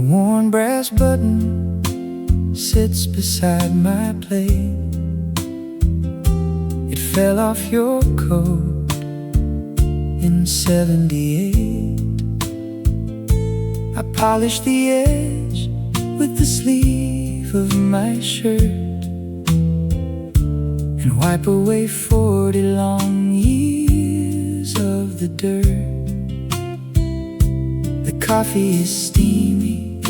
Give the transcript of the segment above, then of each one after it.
worn brass button sits beside my plate. It fell off your coat in '78. I polished the edge with the sleeve of my shirt and wipe away 40 long years of the dirt. The coffee is steamy,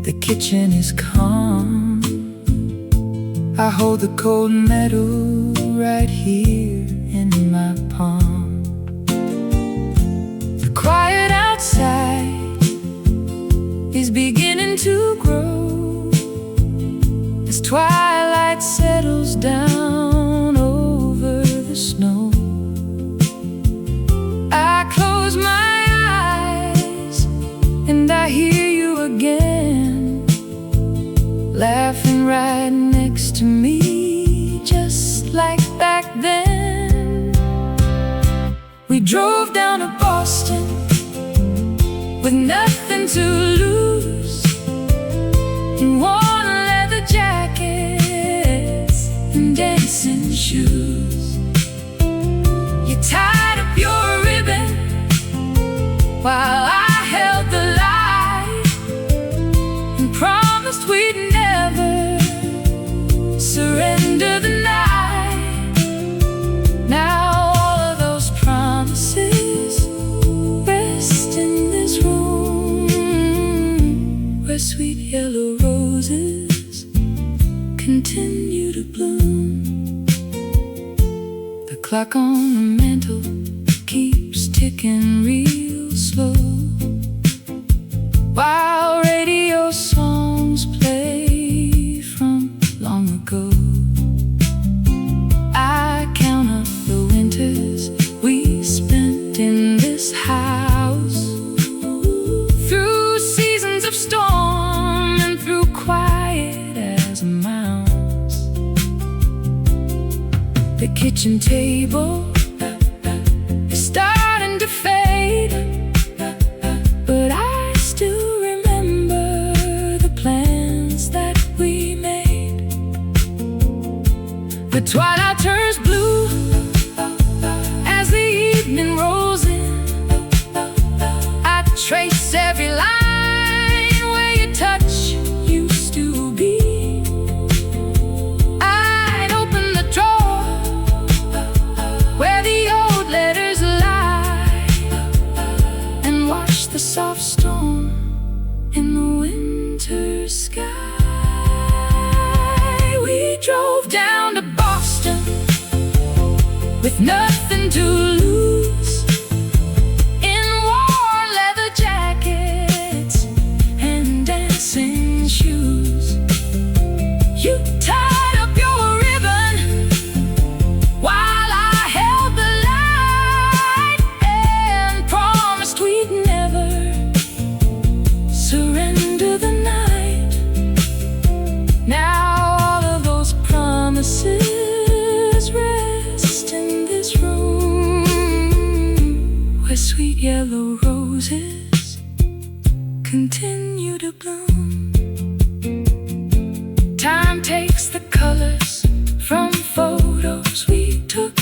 the kitchen is calm. I hold the cold metal right here in my palm. The quiet outside is beginning to grow as twilight settles down over the snow. I close my eyes and I hear you again, laughing right next to me, just like back then. We drove down to Boston with nothing to lose, in worn leather jackets and dancing shoes. You tied up your ribbon while I held the light and promised we'd never surrender the night. Now all of those promises rest in this room, where sweet yellow roses continue to bloom. The clock on the mantle keeps ticking real slow, while radio songs play from long ago. I count up the winters we spent in this house, through seasons of storm and through quiet as a mouse. The kitchen table is starting to fade, but I still remember the plans that we made. The twilight turns blue as the evening rolls in. I trace every line where your touch used to be. I'd open the drawer where the old letters lie and watch the soft storm in the winter sky. We drove down to Boston with nothing to lose, in worn leather jackets and dancing shoes. You tied up your ribbon while I held the light and promised we'd never surrender the night. Now all of those promises rest in this room, where sweet yellow roses continue to bloom. Time takes the colors from photos we took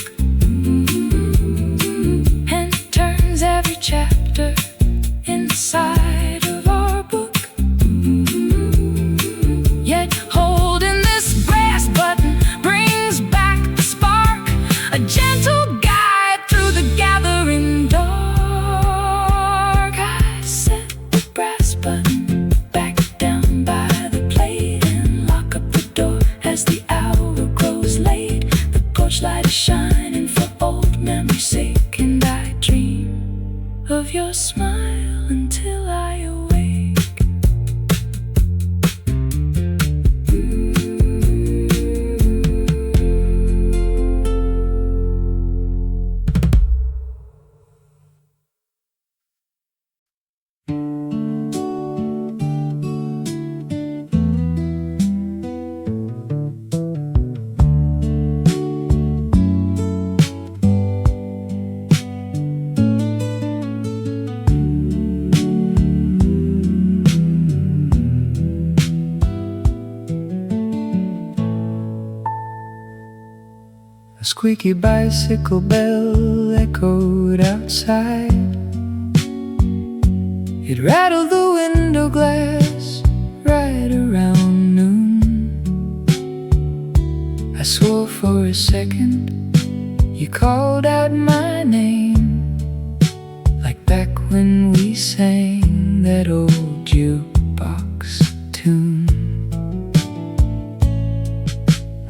and turns every chapter inside of our book. Yet holding this brass button brings back the spark, a gentle guide through the gathering dark. I set the brass button back down by the plate and lock up the door as the hour grows late. The porch light is shining for old memory's sake, and I dream of your smile until I awake. squeaky bicycle bell echoed outside. It rattled the window glass right around noon. I swore for a second you called out my name, like back when we sang that old jukebox tune.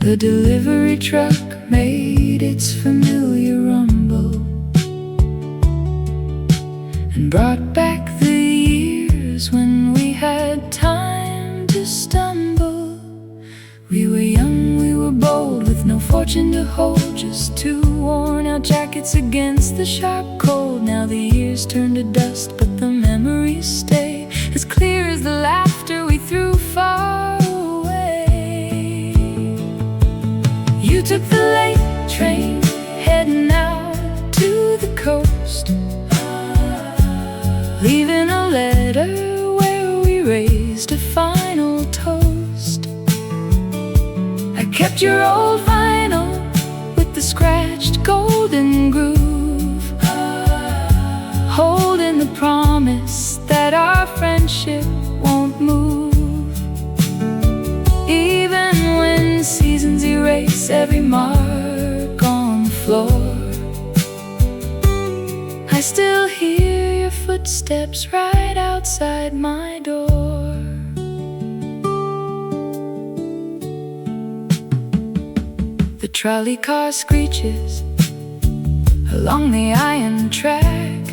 The delivery truck made its familiar rumble and brought back the years when we had time to stumble. We were young, we were bold, with no fortune to hold, just two worn-out jackets against the sharp cold. Now the years turn to dust, but the memories stay as clear as the laughter we threw far away. You took the late train, heading out to the coast, leaving a letter where we raised a final toast. I kept your old vinyl with the scratched golden groove, holding the promise that our friendship won't move. Even when seasons erase every mark on the floor, I still hear your footsteps right outside my door. The trolley car screeches along the iron track.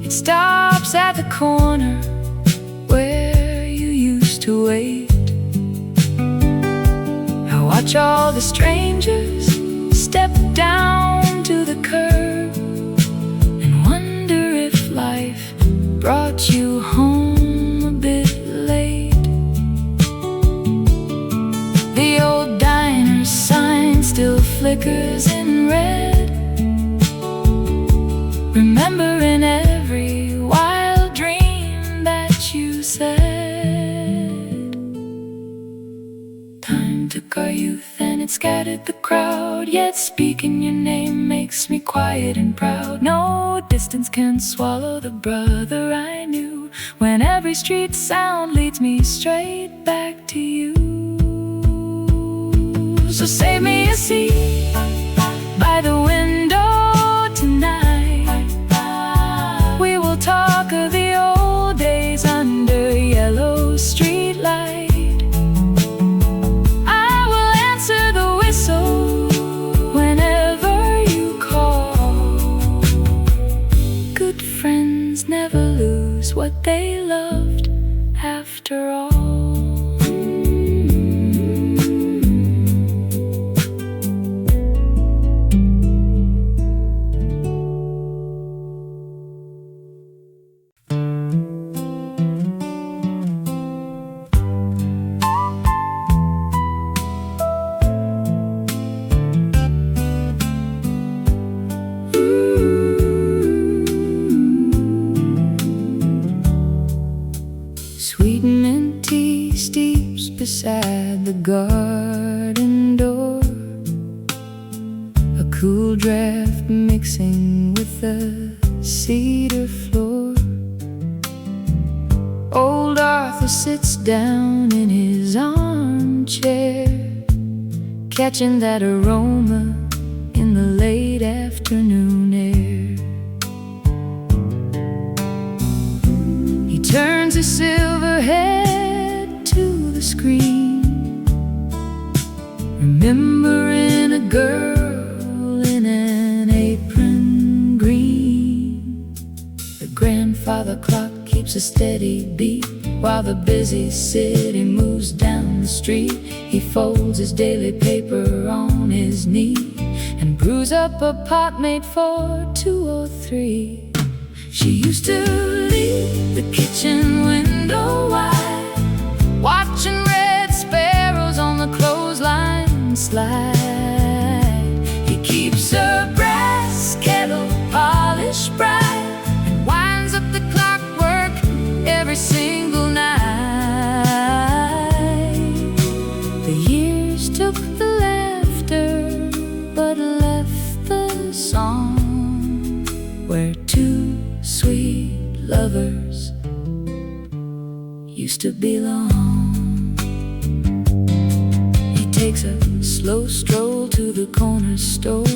It stops at the corner where you used to wait. I watch all the strangers step down to the curb and wonder if life brought you home a bit late. The old diner's sign still flickers in red, remembering every wild dream that you said. Time took our youth and it scattered the crowd, yet speaking your name makes me quiet and proud. No distance can swallow the brother I knew, when every street sound leads me straight back to you. So save me a seat by the window tonight. We will talk of the old days under yellow street light. I will answer the whistle whenever you call. Good friends never lose what they loved after all. Beside the garden door, a cool draft mixing with the cedar floor. Old Arthur sits down in his armchair, catching that aroma in the late afternoon air. He turns his silver head to the screen, remembering a girl in an apron green. The grandfather clock keeps a steady beat while the busy city moves down the street. He folds his daily paper on his knee and brews up a pot made for 2 or 3. She used to leave the kitchen window wide, watching red sparrows on the clothesline slide. He keeps her brass kettle polished bright and winds up the clockwork every single night. The years took the laughter used to belong. He takes a slow stroll to the corner store,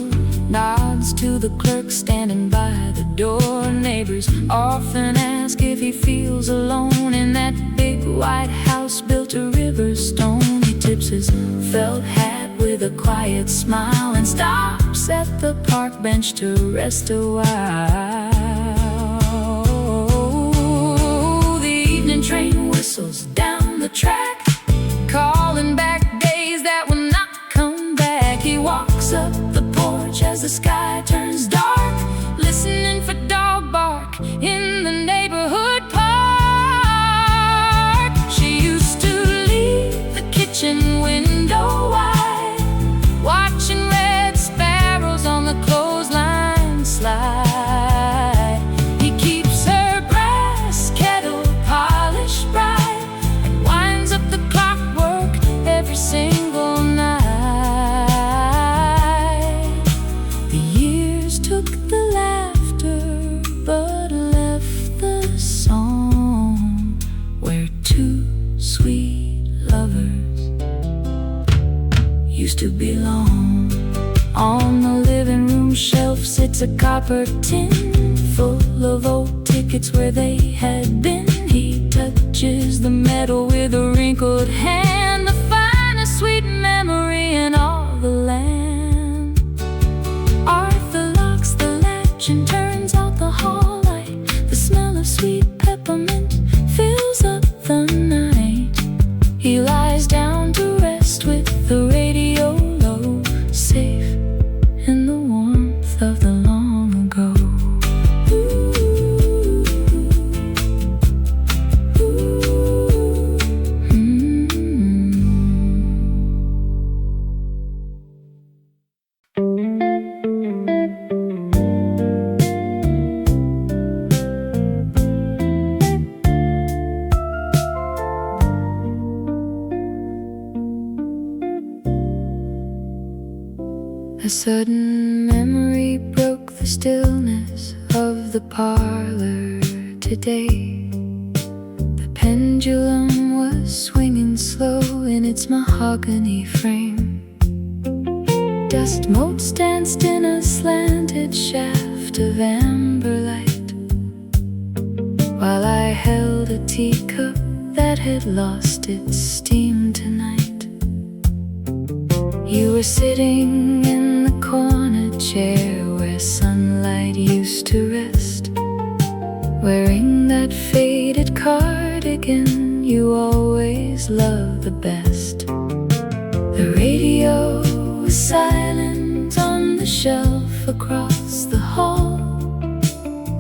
nods to the clerk standing by the door. Neighbors often ask if he feels alone in that big white house built of river stone. He tips his felt hat with a quiet smile and stops at the park bench to rest a while. The evening train whistles down the track, calling back days that will not come back. He walks up the porch as the sky turns dark, listening for dog bark in the neighborhood park. She used to leave the kitchen window wide, watching red sparrows on the clothesline slide. He keeps her brass kettle polished bright and winds up the clockwork every single night. The years took the laughter but left the song where two sweet lovers used to belong. On the living room shelf sits a copper tin full of old tickets where they had been. He touches the metal with a wrinkled hand, the finest sweet memory in all the land. Arthur locks the latch and turns out the hall light. The smell of sweet peppermint fills up the night. He lies down to rest with the radio low, safe in the warmth of the long ago. A sudden memory broke the stillness of the parlor today. The pendulum was swinging slow in its mahogany frame. Dust motes danced in a slanted shaft of amber light, while I held a teacup that had lost its steam tonight. You were sitting in the corner chair where sunlight used to rest, wearing that faded cardigan you always loved the best. The radio was silent on the shelf across the hall.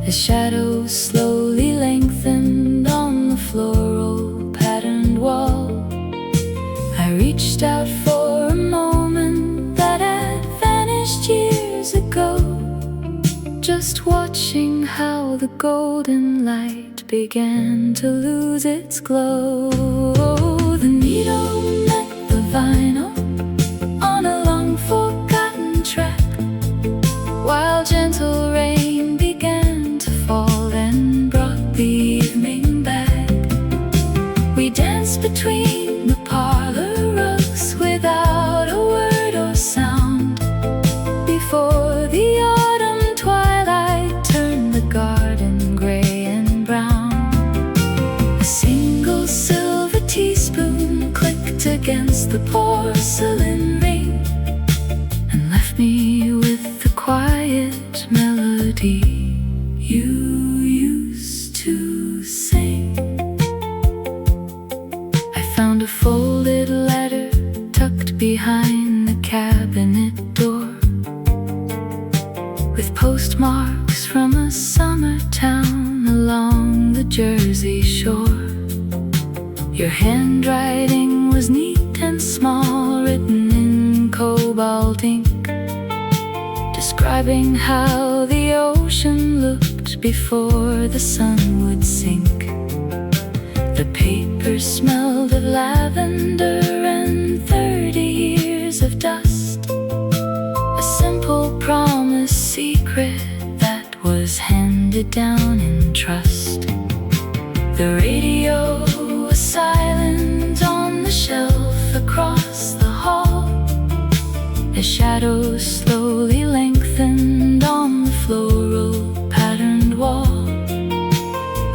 The shadows slowly lengthened on the floral patterned wall. I reached out for a moment that had vanished years ago, just watching how the golden light began to lose its glow. The needle met the vinyl on a long forgotten track, while gentle rain began to fall and brought the evening back. We danced between the parlor rugs without a word or sound, before the autumn twilight turned the garden gray and brown. A single silver teaspoon clicked against the porcelain ring and left me with the quiet melody you used to sing. I found a folded letter tucked behind the cabinet door, with postmarks from a summer town along the Jersey shore. Your handwriting was neat and small, written in cobalt ink, describing how the ocean looked before the sun would sink. The paper smelled of lavender and 30 years of dust, a simple promise secret that was handed down in trust. The radio was as shadows slowly lengthened on the floral patterned wall.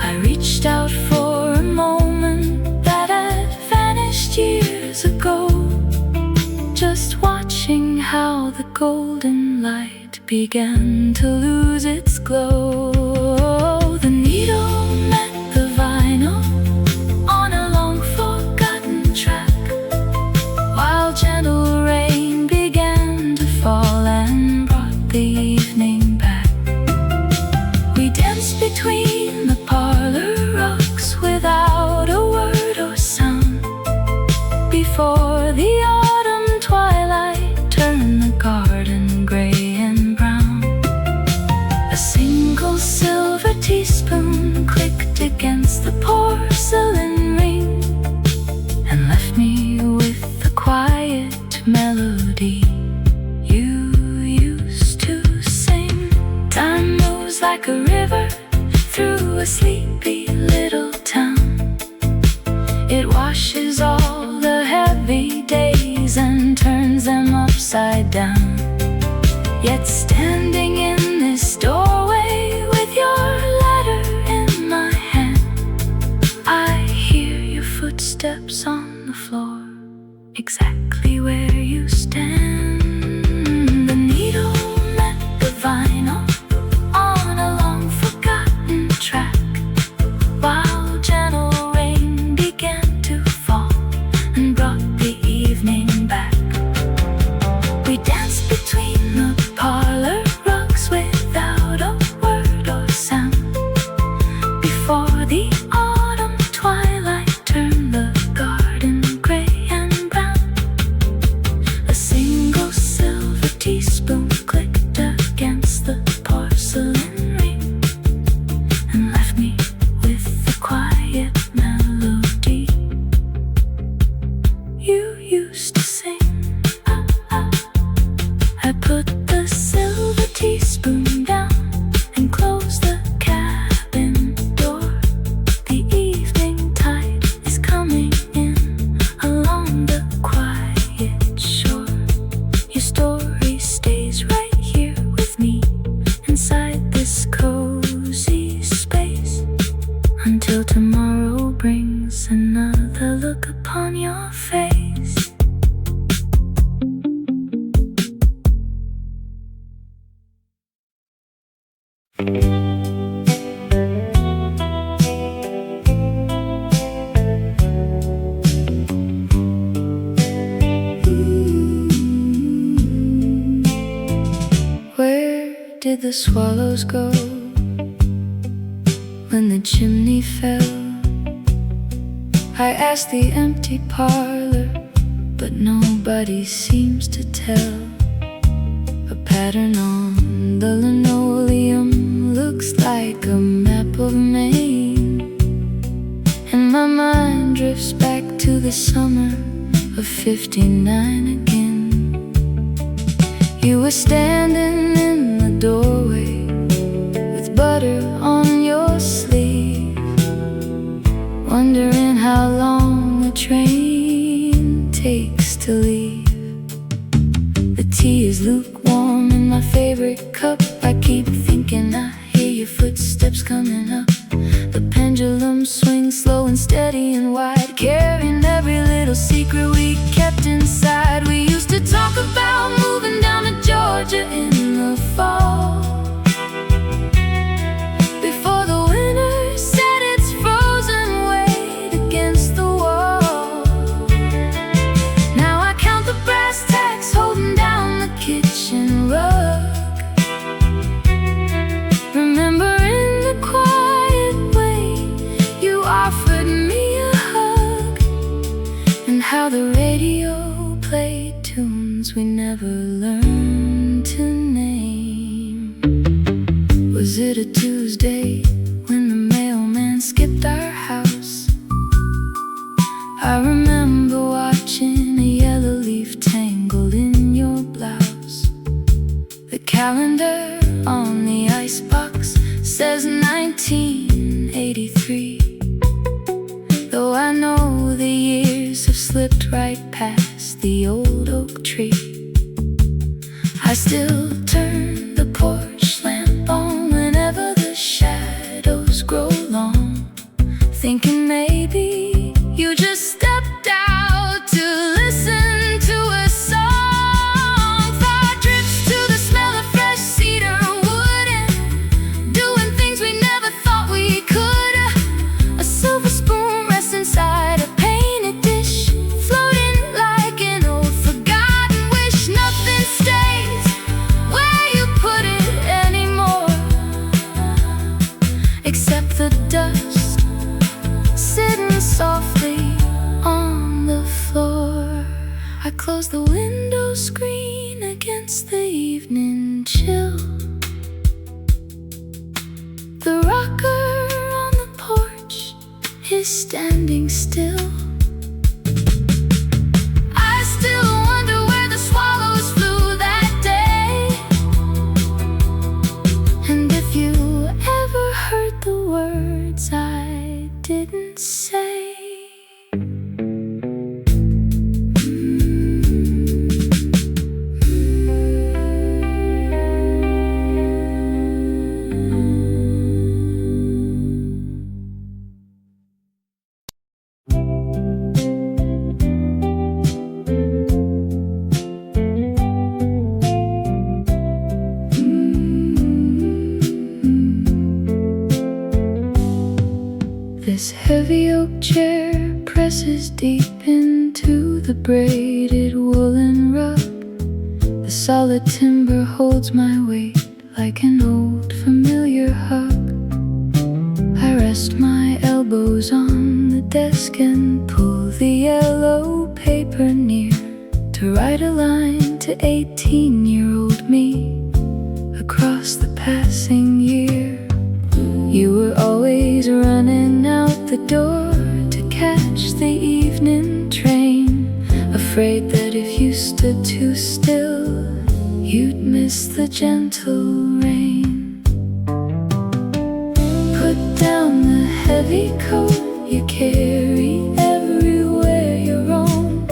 I reached out for a moment that had vanished years ago, just watching how the golden light began to lose its glow. The needle met the vinyl on a long forgotten track, while gentle rain began to fall and brought the evening back. We danced between the parlor rugs without a word or sound, before the autumn twilight turned the garden gray and brown. A single silver teaspoon clicked against the porcelain ring and left me with the quiet melody you used to sing. Time moves like a river through a sleepy little town. It washes all the heavy days and turns them upside down. Yet standing in this doorway with your letter in my hand, I hear your footsteps on the floor, exactly where you stand. The needle met the vinyl on a long forgotten track, while gentle rain began to fall and brought the evening back. We danced between the parlor rugs without a word or sound, before the autumn twilight turned the garden gray and brown. A single silver teaspoon clicked against the porcelain ring and left me with the quiet melody you used to sing. I put the silver teaspoon down and closed the cabin door. The evening tide is coming in along the quiet shore. Your story stays right here with me inside this cozy space, until tomorrow brings another look upon your face. Where did the swallows go when the chimney fell? I asked the empty parlor, but nobody seems to tell. A pattern on the linoleum looks like a map of Maine, and my mind drifts back to the summer of '59 again. You were standing in the doorway with butter on your sleeve, wondering how long the train takes to leave. The tea is lukewarm in my favorite cup. I keep thinking I hear your footsteps coming up. The pendulum swings slow and steady and wide, carrying every little secret we kept inside. We used to talk about moving down to Georgia in the fall, before the winter set its frozen weight against the wall. Now I count the brass tacks holding down the kitchen rug, remembering the quiet way you offered me a hug, and how the radio played tunes we never learned to name. Was it a Tuesday when the mailman skipped our house? I remember watching a yellow leaf tangled in your blouse. The calendar on the icebox says 1983, though I know the years have slipped right past the old oak tree. maybe you just stepped out to listen to a song. Thought drifts to the smell of fresh cedar wood and doing things we never thought we could. A silver spoon rests inside a painted dish, floating like an old forgotten wish. Nothing stays where you put it anymore, except the dust sitting softly on the floor. I close the window screen against the evening chill. The rocker on the porch is standing still. I still wonder where the swallows flew that day, and if you ever heard the words I didn't say. This heavy oak chair presses deep into the braided woolen rug. The solid timber holds my weight like an old familiar hug. I rest my elbows on the desk and pull the yellow paper near to write a line to 18-year-old me across the passing year. You were always running out the door to catch the evening train, afraid that if you stood too still, you'd miss the gentle rain. Put down the heavy coat you carry everywhere you roam.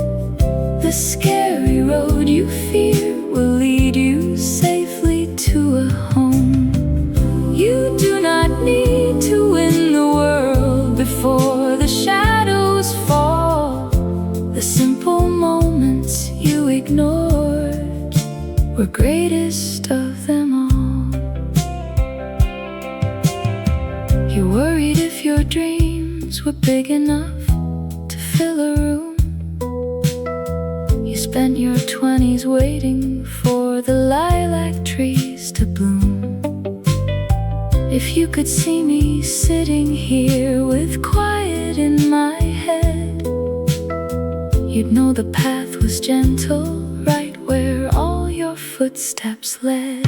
The scary road you fear will lead you safely to a home. You do not need to win the world before the shadows fall. The simple moments you ignored were greatest of them all. You worried if your dreams were big enough to fill a room. You spent your 20s waiting for the lilac trees to bloom. If you could see me sitting here with quiet in my head, you'd know the path was gentle, right where all your footsteps led.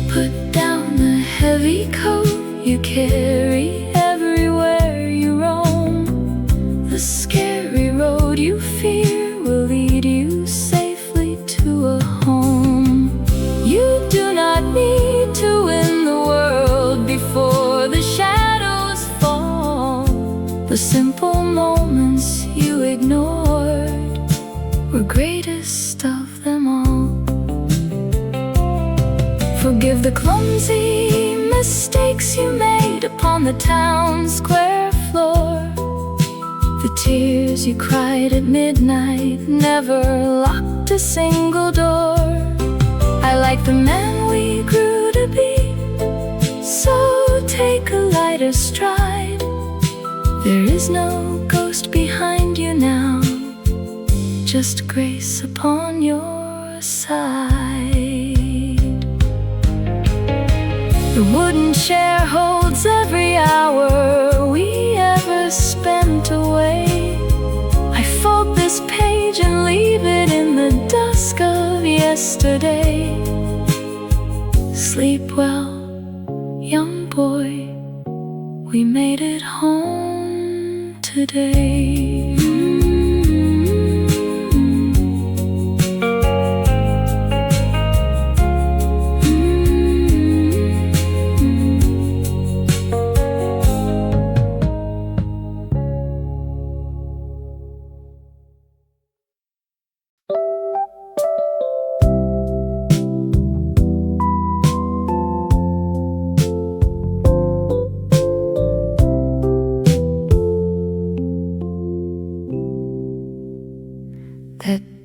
Put down the heavy coat you carry everywhere you roam. The scary road you fear will lead you safely to a home. You do not need to win the world before the shadows fall. The simple moments you ignored were greatest of them all. Forgive the clumsy mistakes you made upon the town square floor. The tears you cried at midnight never locked a single door. I like the man we grew to be, so take a lighter stride. There is no ghost behind you now, just grace upon your side. The wooden chair holds every hour we ever spent away. I fold this page and leave it in the dusk of yesterday. Sleep well, young boy, we made it home today.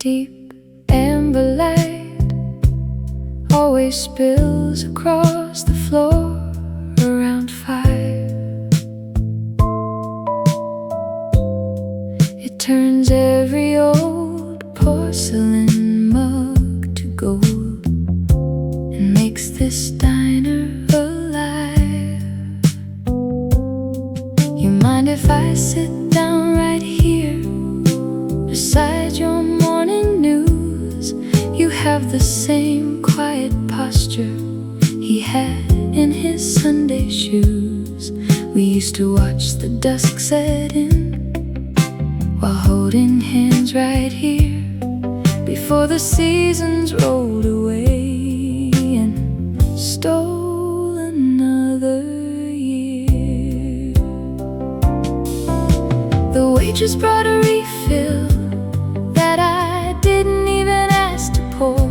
deep amber light always spills across the floor around 5. It turns every old porcelain mug to gold and makes this diner alive. You mind if I sit down right here beside your morning news? You have the same quiet posture he had in his Sunday shoes. We used to watch the dusk set in while holding hands right here before the seasons rolled away and stole another year. The waitress brought a refill that I didn't even ask to pour.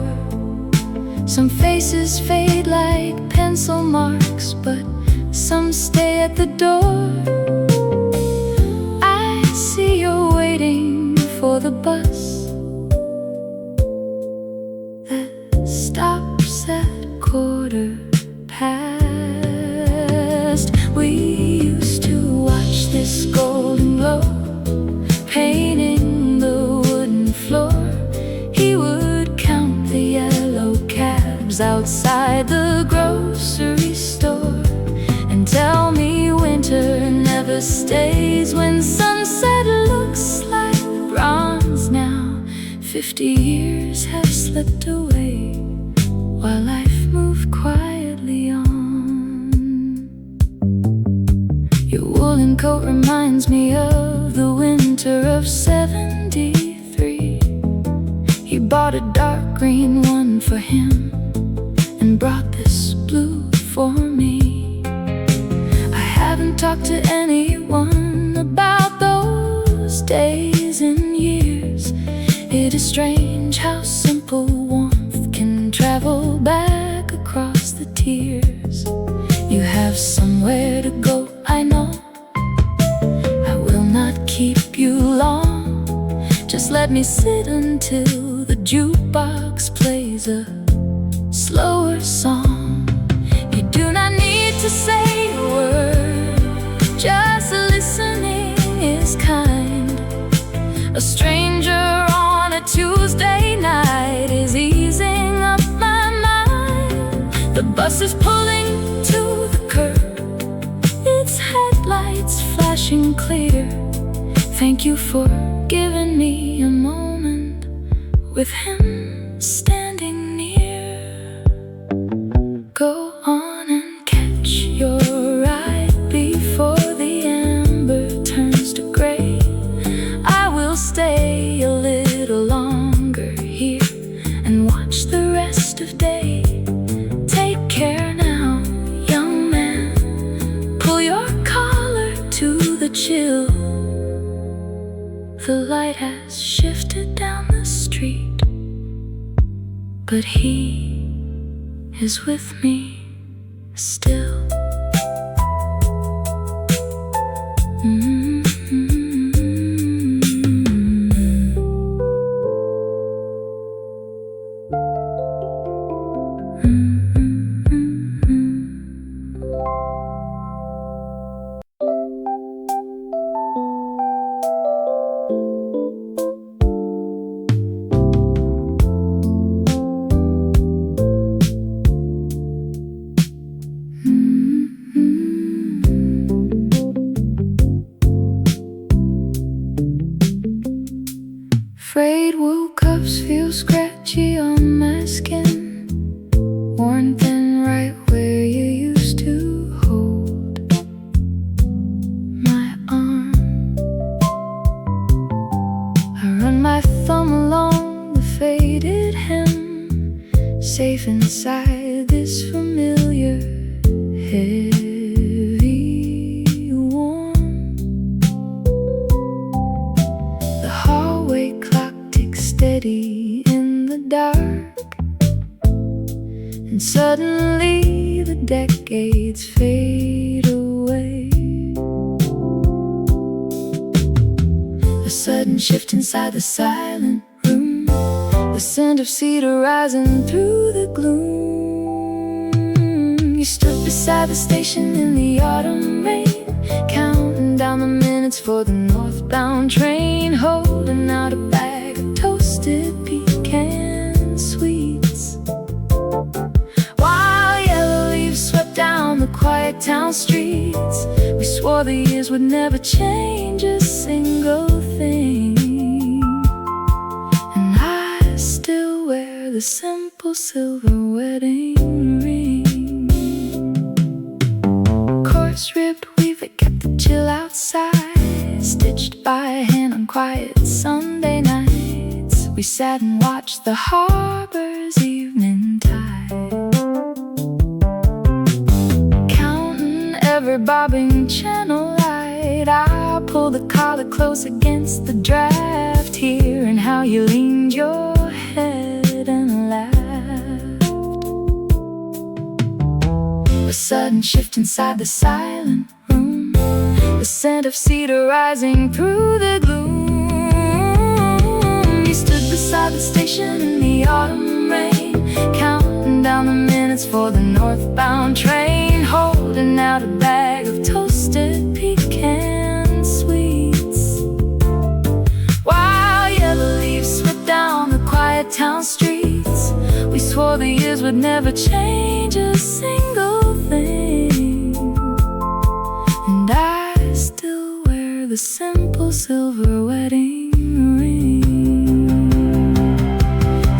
Some faces fade like pencil marks, but some stay at the door. I see you're waiting for the bus that stops at 1/4 past. We used to watch this golden glow painting the wooden floor. He would count the yellow cabs outside the grocery store and tell me winter never stays when sunset looks like bronze now. 50 years have slipped away while life moved quietly on. Your woolen coat reminds me of the winter of '73. He bought a dark green one for him and brought this blue for me. I haven't talked to anyone about those days in years. It is strange how simple warmth can travel back across the tears. You have somewhere to go, I know. I will not keep you long. Just let me sit until the jukebox plays a slower song. You do not need to say a word, just listening is kind. A stranger on a Tuesday night is easing up my mind. The bus is pulling to the curb, its headlights flashing clear. Thank you for giving me a moment with him standing near. Go on and catch your ride before the amber turns to gray. I will stay a little longer here and watch the rest of day. Take care now, young man. Pull your collar to the chill. The light has shifted down the street, but he is with me still. Frayed wool cuffs feel scratchy on my skin, worn thin right where you used to hold my arm. I run my thumb along the faded hem, safe inside this familiar heavy warm. The hallway clock ticks steady in the dark, and suddenly the decades fade away. A sudden shift inside the silent room, the scent of cedar rising through the gloom. You stood beside the station in the autumn rain, counting down the minutes for the northbound train, holding out a bag of toasted pecan sweets, while yellow leaves swept down the quiet town streets. We swore the years would never change a single thing, and I still wear the simple silver wedding ring. Coarse ribbed weave that kept the chill outside, stitched by hand on quiet Sunday nights. We sat and watched the harbor's evening tide, counting every bobbing channel light. I pulled the collar close against the draft, hearing how you leaned your head and laughed. A sudden shift inside the silent room, the scent of cedar rising through the gloom. You stood beside the station in the autumn rain, counting down the minutes for the northbound train, holding out a bag of toasted pecan sweets, while yellow leaves swept down the quiet town streets. We swore the years would never change a single thing, and I still wear the simple silver wedding ring.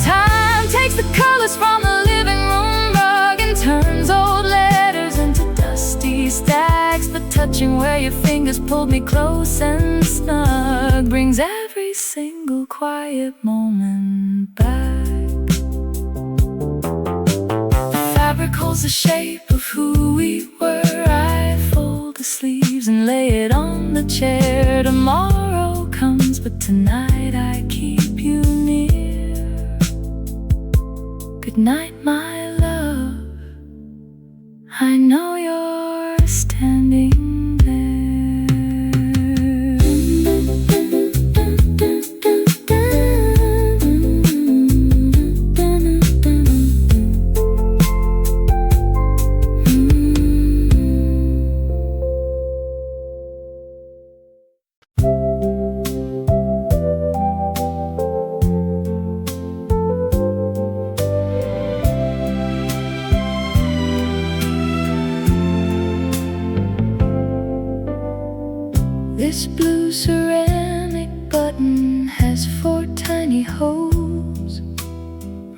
Time takes the colors from the living room rug and turns old letters into dusty stacks, but touching where your fingers pulled me close and snug brings every single quiet moment back. The fabric holds the shape of who we were. I fold the sleeves and lay it on the chair. Tomorrow comes, but tonight I keep you near. Good night, my love, I know you're standing This blue ceramic button has 4 tiny holes,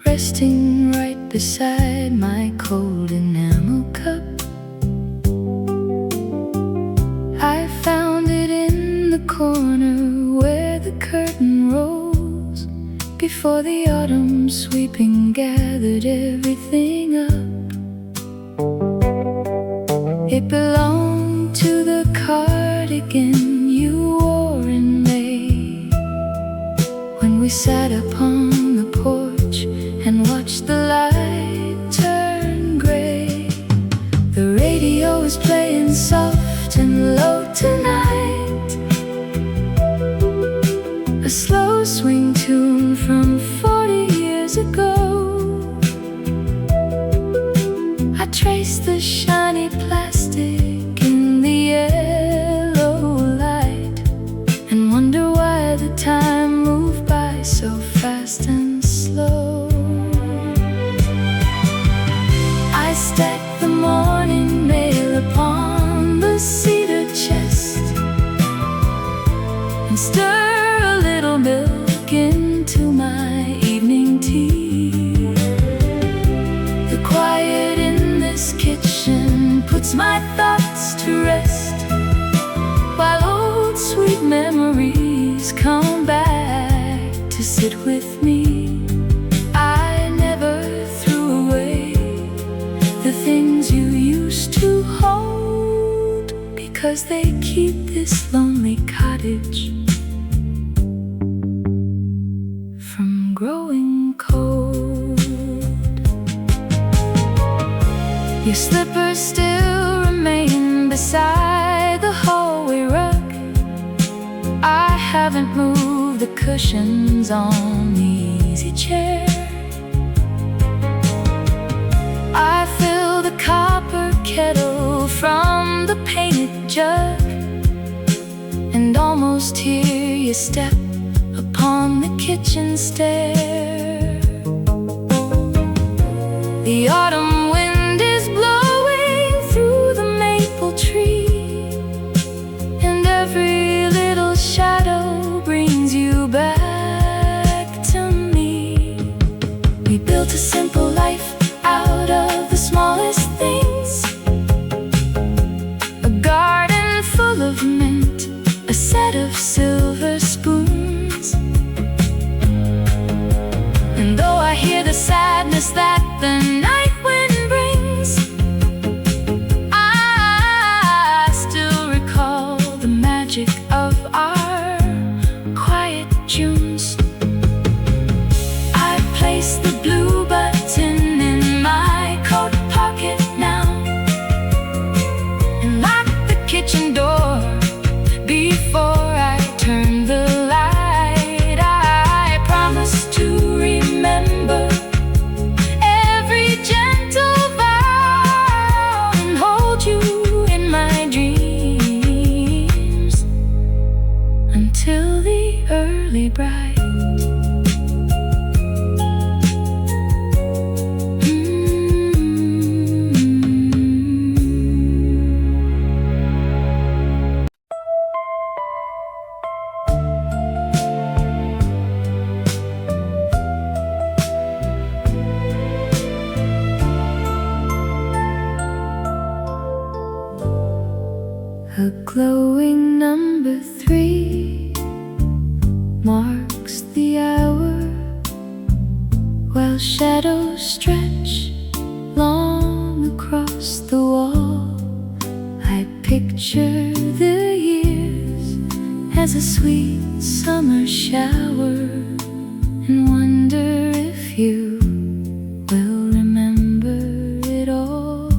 resting right beside my cold enamel cup. I found it in the corner where the curtain rose, before the autumn sweeping gathered everything up. It belonged to the cardigan you wore in May, when we sat upon the porch and watched the light turn gray. The radio is playing soft and low tonight, a slow swing tune from 40 years ago. I trace the shiny plastic in the yellow light and wonder why the time moved by so fast and slow. I stack the morning mail upon the cedar chest and stir a little milk into my evening tea. The quiet in this kitchen puts my thoughts to rest, while old sweet memories come back to sit with me. I never threw away the things you used to hold, because they keep this lonely cottage from growing cold. Your slippers still remain beside the hallway rug. I haven't moved the cushions on these easy chair. I fill the copper kettle from the painted jug and almost hear you step upon the kitchen stair. The autumn wind is blowing through the maple tree, and every little shadow brings you back to me. We built a simple life out of the smallest things, a garden full of mint, a set of silver spoons. And though I hear the sadness that the night wind brings, I still recall the magic of our quiet Junes. I place the blue button in my coat pocket now and lock the kitchen door before I turn the light. I promise to remember every gentle vow and hold you in my dreams until the early bright. A glowing number 3 marks the hour, while shadows stretch long across the wall. I picture the years as a sweet summer shower and wonder if you will remember it all.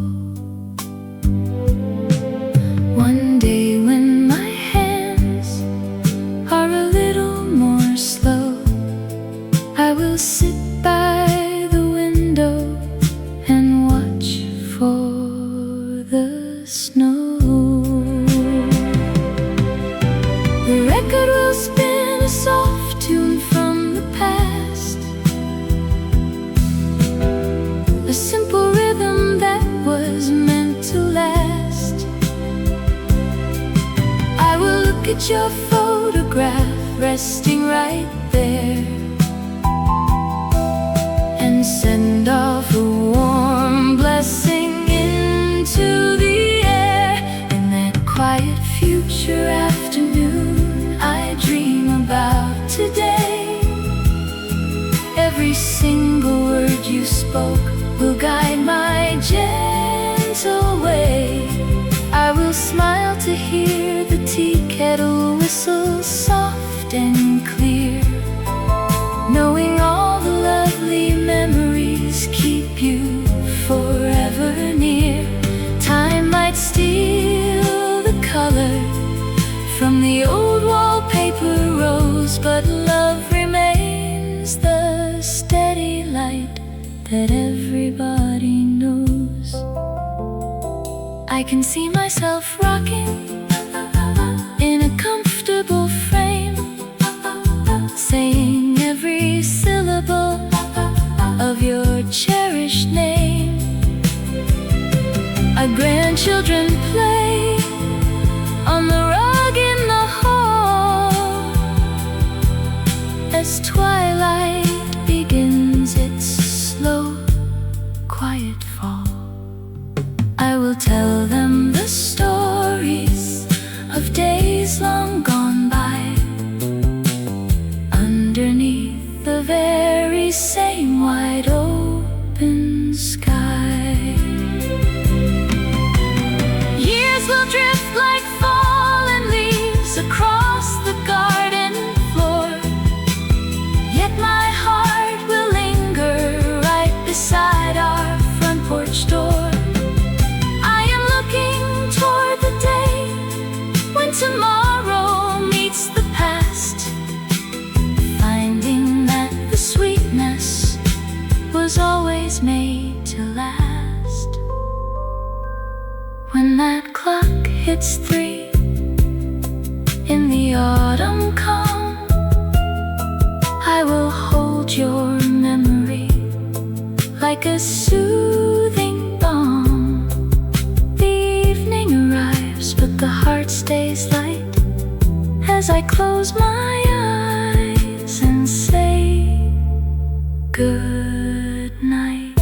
One day when my hands are a little more slow, I will sit by the window and watch for the snow. The record will spin a soft tune from the past, a simple rhythm that was meant to last. I will look at your photograph resting right there and send off a warm blessing into the air. In that quiet future afternoon I dream about today, every single word you spoke will guide my gentle way. I will smile to hear the tea kettle whistle soft and clear, knowing all the lovely memories keep you forever near. Time might steal the color from the old wallpaper rose, but love remains the steady light that everybody knows. I can see myself rocking in a comfortable frame, saying every syllable of your cherished name. Our grandchildren play on the rug in the hall as twilight begins its slow, quiet fall. I will tell them the stories of days long gone by, underneath the very same wide open sky. Years will drift like fallen leaves across the garden floor, yet my heart will linger right beside our front porch door. I am looking toward the day when tomorrow autumn come, I will hold your memory like a soothing balm. The evening arrives, but the heart stays light as I close my eyes and say good night.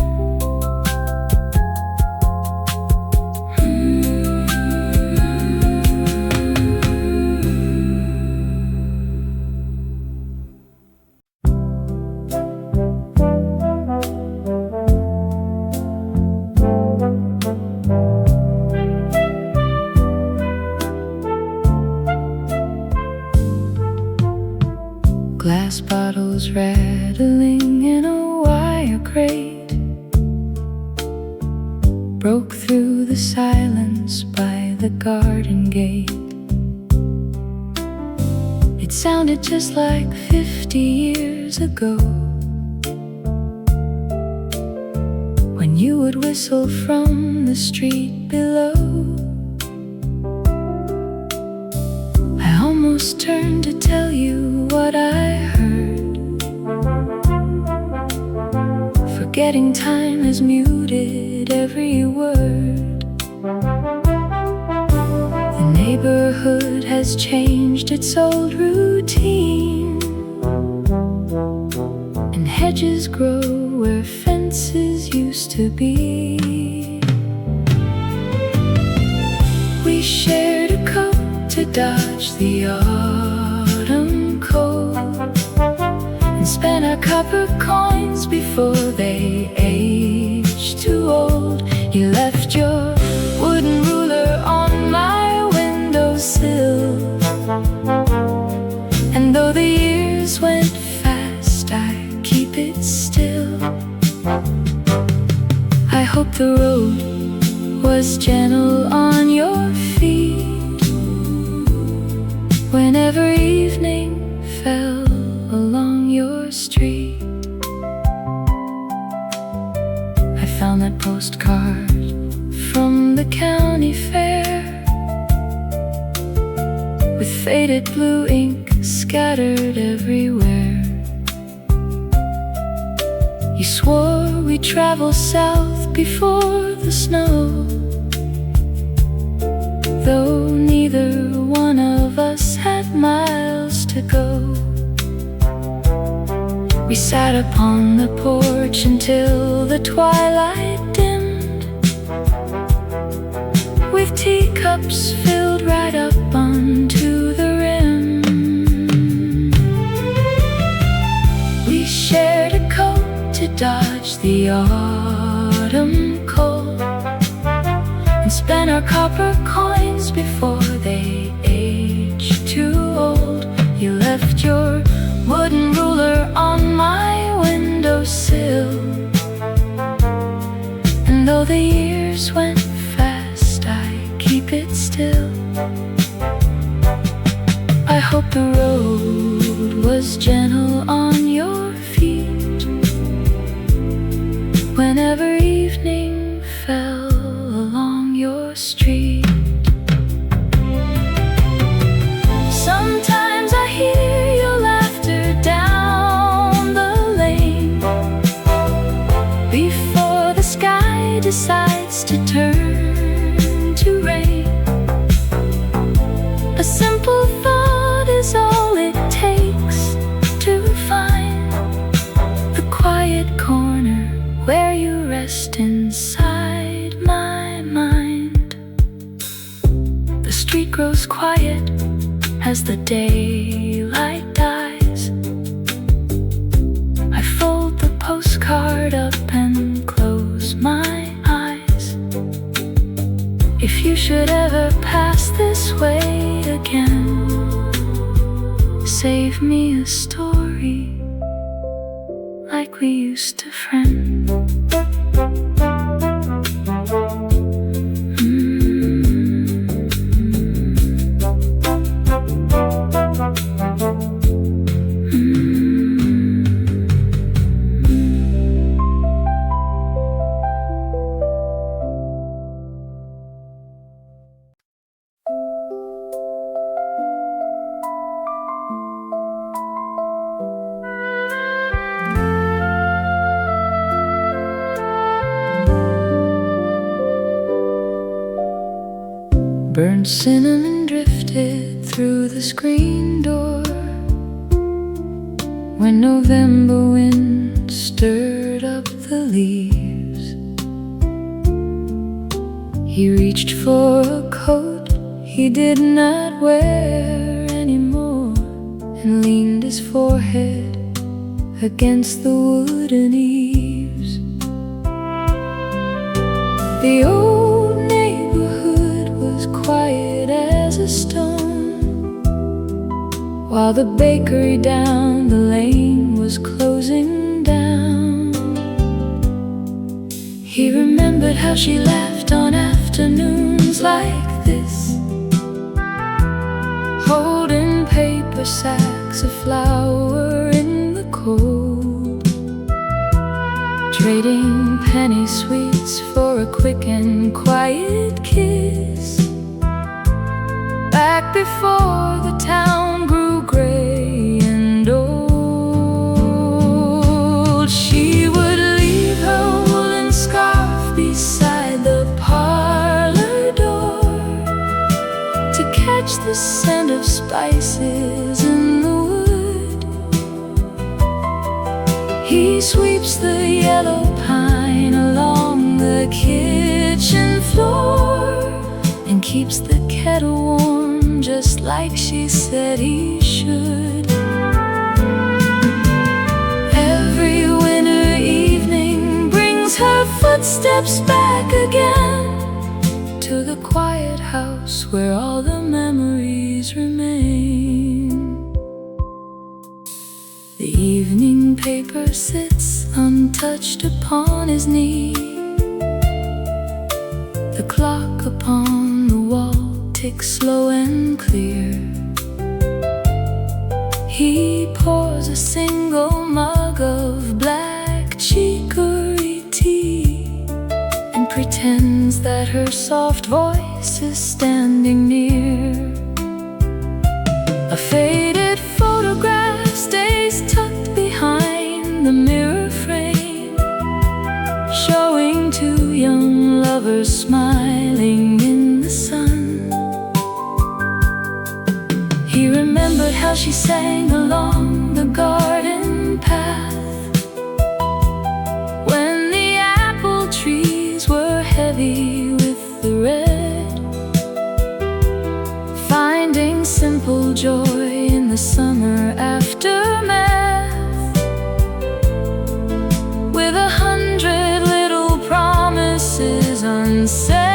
Glass bottles rattling in a wire crate broke through the silence by the garden gate. It sounded just like 50 years ago, when you would whistle from the street below. I almost turned to tell you what I heard, forgetting time has muted every word. The neighborhood has changed its old routine, and hedges grow where fences used to be. We shared a coat to dodge the autumn cold, and spent our copper coins before they aged too old. You left your wooden ruler on my windowsill, and though the years went fast, I keep it still. I hope the road was gentle on your feet whenever evening fell along your street. I found that postcard from the county fair, with faded blue ink scattered everywhere. You swore we'd travel south before the snow, though neither one of us had miles to go. We sat upon the porch until the twilight dimmed, with teacups filled right up onto the rim. We shared a coat to dodge the autumn cold, and spent our copper coins before they aged too old. You left your wooden ruler on my windowsill, and though the years went fast, I keep it still. I hope the road was gentle on your feet whenever evening fell along your street. Sometimes I hear your laughter down the lane before the sky decides to turn to rain. A simple thought is all it takes to find the quiet corner where you rest inside my mind. The street grows quiet as the daylight dies. I fold the postcard up and close my eyes. If you should ever pass this way again, save me a story like we used to friend. Burnt cinnamon drifted through the screen door when November wind stirred up the leaves. He reached for a coat he did not wear anymore and leaned his forehead against the wooden eaves. The old neighborhood was quiet as a stone, while the bakery down the lane was closing down. He remembered how she laughed on afternoons like this, holding paper sacks of flour in the cold, trading penny sweets for a quick and quiet kiss. Back before the town grew gray and old, she would leave her woolen scarf beside the parlor door to catch the scent of spices in the wood. He sweeps the yellow pine along the kitchen floor and keeps the kettle warm just like she said he should. Every winter evening brings her footsteps back again to the quiet house where all the memories remain. The evening paper sits untouched upon his knee. The clock upon the wall ticks slow and clear. He pours a single mug of black chicory tea and pretends that her soft voice is standing near. A faded photograph stays tucked behind the mirror frame, showing two young lovers smiling in the sun. He remembered how she sang along the garden path when the apple trees were heavy with the red, finding simple joy in the summer aftermath, with 100 little promises unsaid.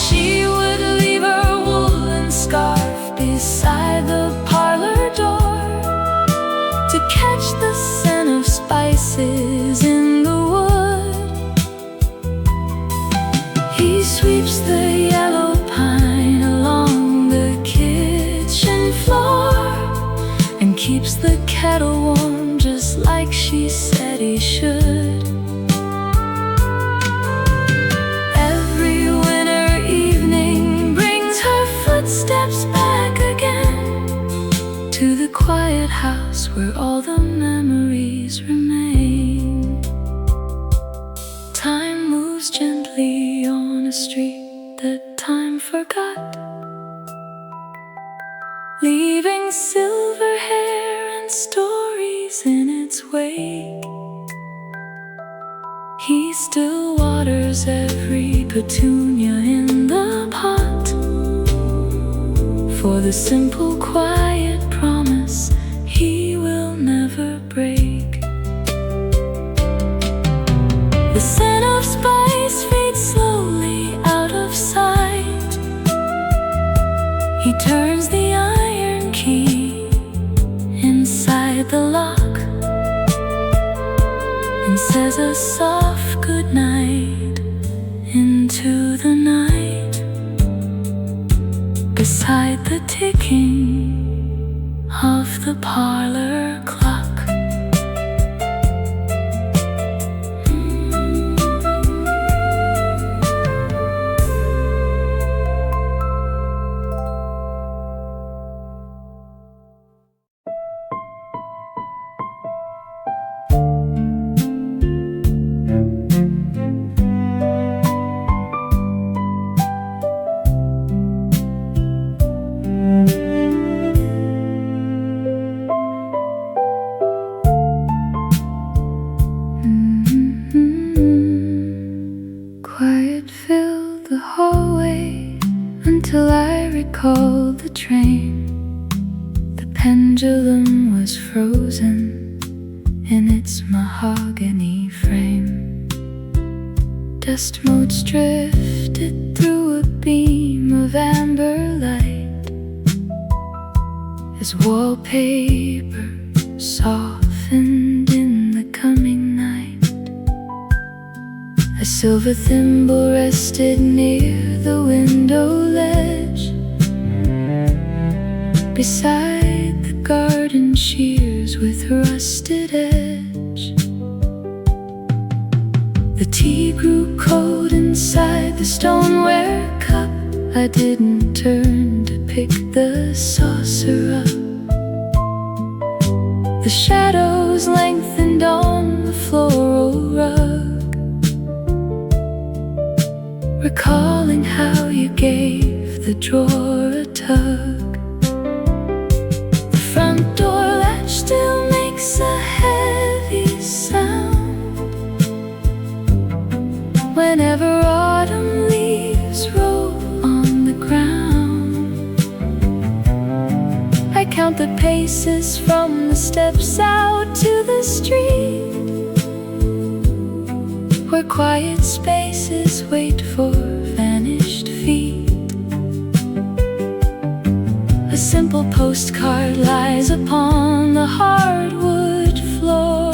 She would leave her woolen scarf beside the parlor door to catch the scent of spices in the wood. He sweeps the yellow pine along the kitchen floor and keeps the kettle warm just like she said he should. Every winter evening brings her footsteps back again to the quiet house where all the memories remain. Time moves gently on a street that time forgot, leaving silver hair and stories in its wake. He still waters every petunia in the pot for the simple quiet promise he will never break. The scent of spice fades slowly out of sight. He turns the iron key inside the lock and says a soft goodnight into the night beside the ticking of the parlor clock. called the train. The pendulum was frozen in its mahogany frame. Dust motes drifted through a beam of amber light as wallpaper softened in the coming night. A silver thimble rested near the window ledge, beside the garden shears with rusted edge. The tea grew cold inside the stoneware cup. I didn't turn to pick the saucer up. The shadows lengthened on the floral rug, recalling how you gave the drawer a tug. The front door latch still makes a heavy sound whenever autumn leaves roll on the ground. I count the paces from the steps out to the street, where quiet spaces wait for vanished feet. A simple postcard lies upon the hardwood floor,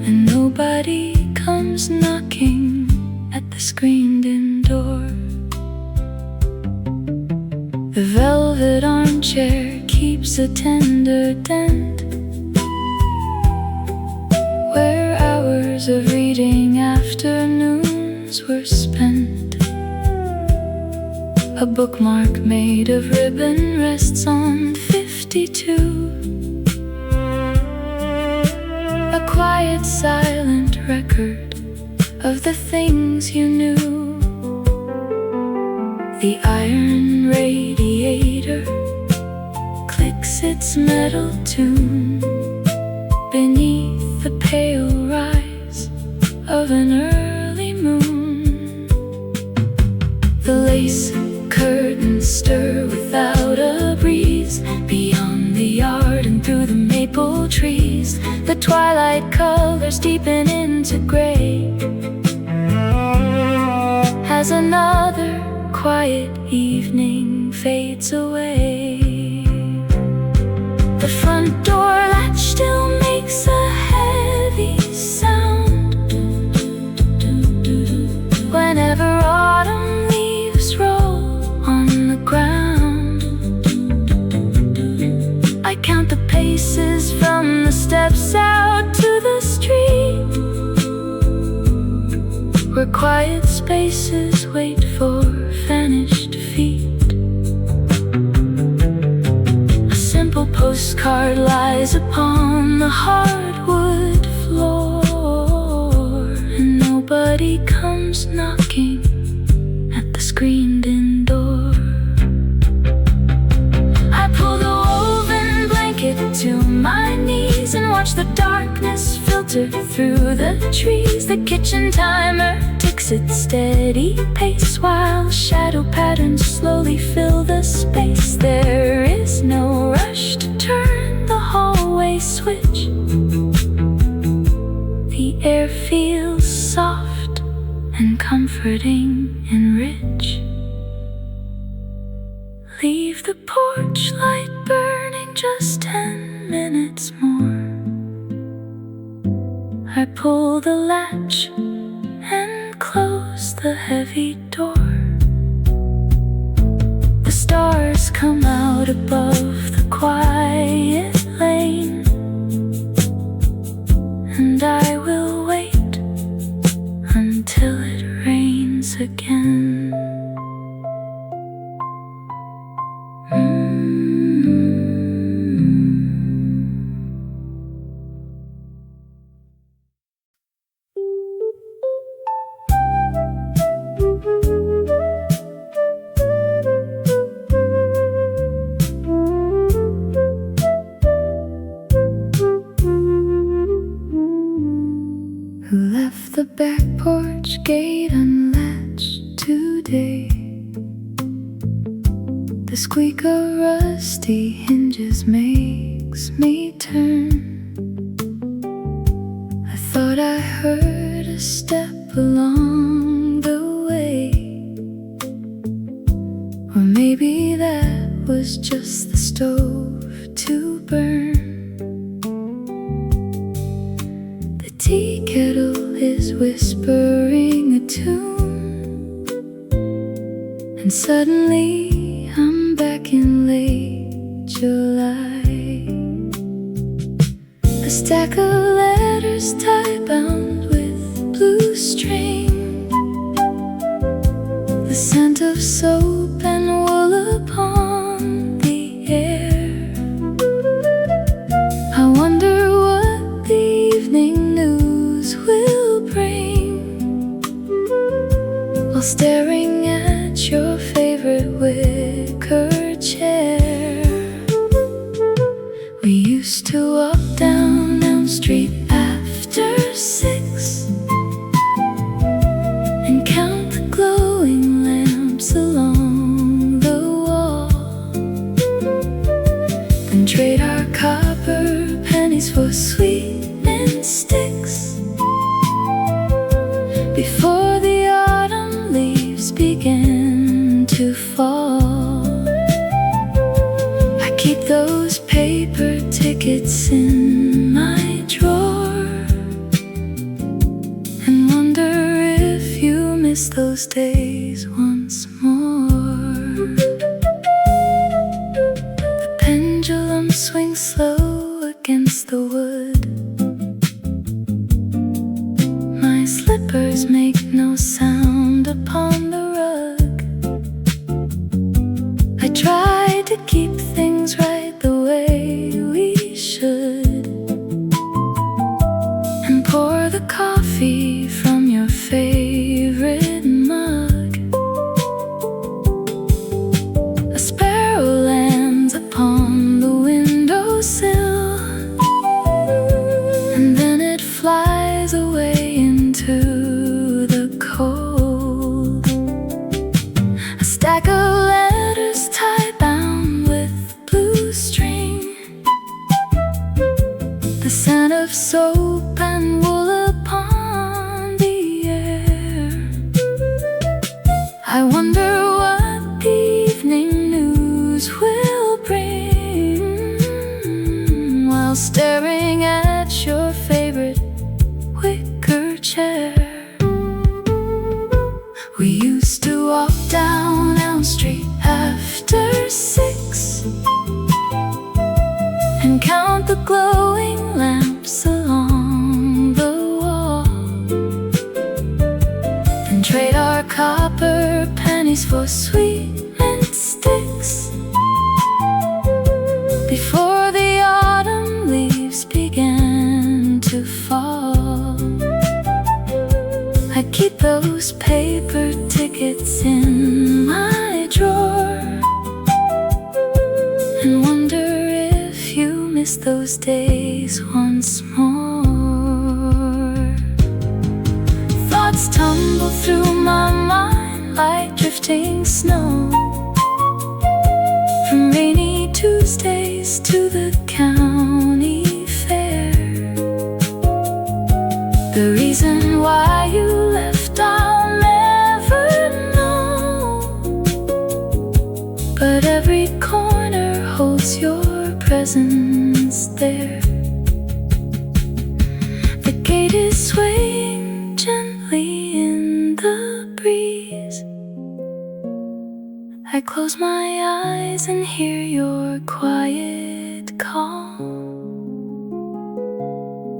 and nobody comes knocking at the screened-in door. The velvet armchair keeps a tender dent where hours of reading afternoons were spent. A bookmark made of ribbon rests on 52, a quiet, silent record of the things you knew. The iron radiator clicks its metal tune beneath the pale rise of an early moon. The lace curtains stir without a breeze beyond the yard and through the maple trees. The twilight colors deepen into gray as another quiet evening fades away. The front door latch still makes a heavy sound whenever autumn leaves roll on the ground. I count the paces from the steps out to the street, where quiet spaces wait for vanished feet. A simple postcard lies upon the hardwood floor, and nobody comes knocking at the screened-in door. I pull the woven blanket to my knees and watch the darkness filter through the trees. The kitchen timer ticks its steady pace while shadow patterns slowly fill the space. There is no rush to turn the hallway switch. The air feels soft and comforting and rich. Leave the porch light burning just 10 minutes more. I pull the latch and close the heavy door. The stars come out above the quiet lane, and I will wait until it rains again. Who left the back porch gate unlatched today? The squeak of rusty hinges makes me turn. I thought I heard a step along the way, or maybe that was just the stove to burn. The tea kettle is whispering a tune, and suddenly I'm back in late July. A stack of letters tie-bound with blue string, the scent of soap and wool upon the air. I wonder what the evening news will bring, while staring at your favorite wicker chair. We used to walk down Elm Street after 6 and count the glowing lamps along the wall, then trade our copper pennies for sweetening sticks before the autumn leaves began to fall. I keep those paper tickets in my drawer and wonder if you miss those days once more. The pendulum swings slow against the wood. My slippers make no sound upon the rug. I try to keep things right the way we should, and pour the coffee from your favorite mug. A sparrow lands upon the windowsill, and then it flies away into the cold. A stack of letters tie-bound with blue string, the scent of soap and wool upon the air. I wonder what the evening news will bring, while staring at your favorite wicker chair. We used to walk down Elm Street after 6 and count the glowing lamps along the wall, and trade our copper pennies for sweetening sticks before the autumn leaves began to fall. I keep those paper tickets in my drawer and wonder if you miss those days once more. Thoughts tumble through my mind like drifting snow, from rainy Tuesdays to the county fair. The reason why you left I'll never know, but every corner holds your presence there. The gate is swaying gently in the breeze. I close my eyes and hear your quiet call.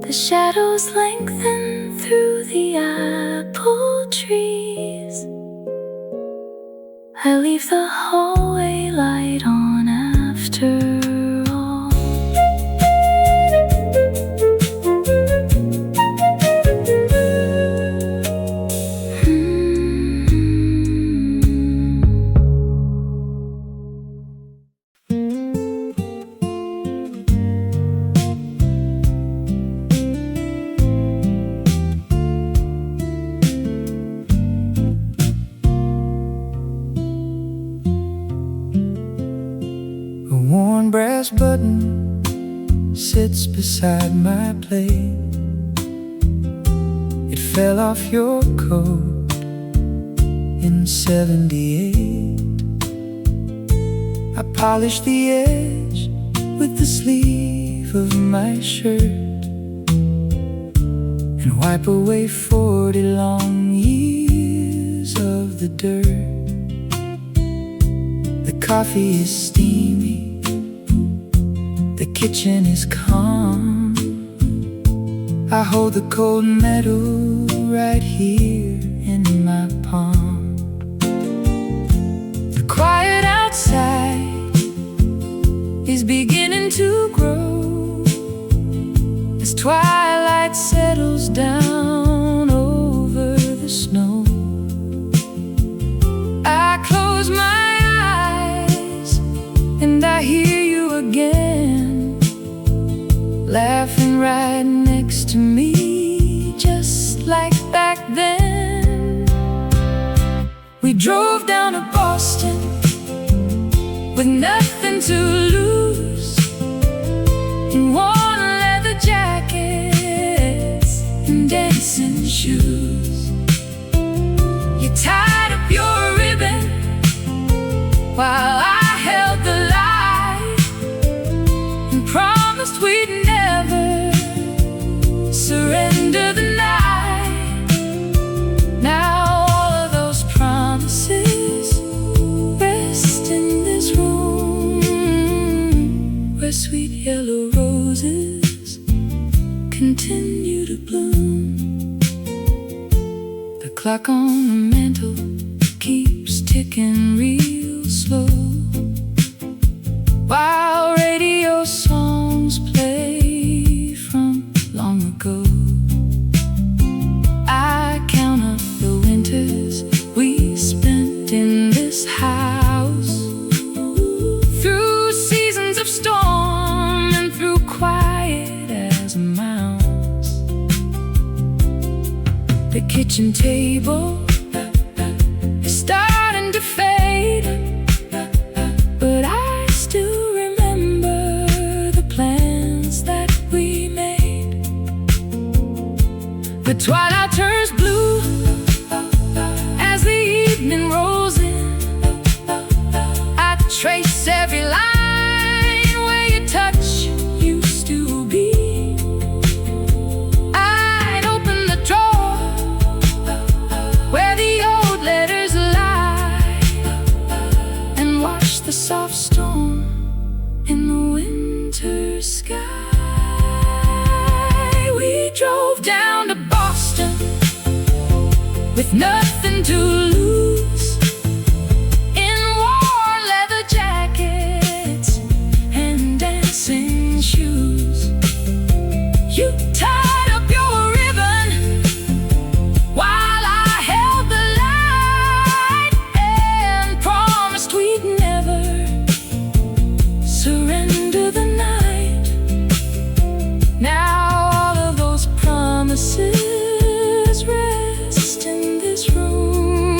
The shadows lengthen through the apple trees. I leave the hallway light on after all. brass button sits beside my plate. It fell off your coat in '78. I polished the edge with the sleeve of my shirt and wipe away 40 long years of the dirt. The coffee is steamy, the kitchen is calm. I hold the cold metal right here in my palm. The quiet outside is beginning to grow as twilight settles down over the snow. I close my eyes and I hear you again, laughing right next to me, just like back then. We drove down to Boston with nothing to lose, in worn leather jackets and dancing shoes. You tied up your ribbon while I held the light and promised we'd never surrender the night. Now all of those promises rest in this room, where sweet yellow roses continue to bloom. The clock on the mantle keeps ticking real slow, while radio songs play from long ago. I count up the winters we spent in this house, through seasons of storm and through quiet as a mouse. The kitchen table is starting to fade, but I still remember the plans that we made. The twilight turns blue as the evening rolls in. I trace every line where your touch used to be. I'd open the drawer where the old letters lie and watch the soft storm in the winter sky. We drove down to Boston with nothing to lose, in worn leather jackets and dancing shoes. You tied up your ribbon while I held the light and promised we'd never surrender the night. Now all of those promises rest in this room,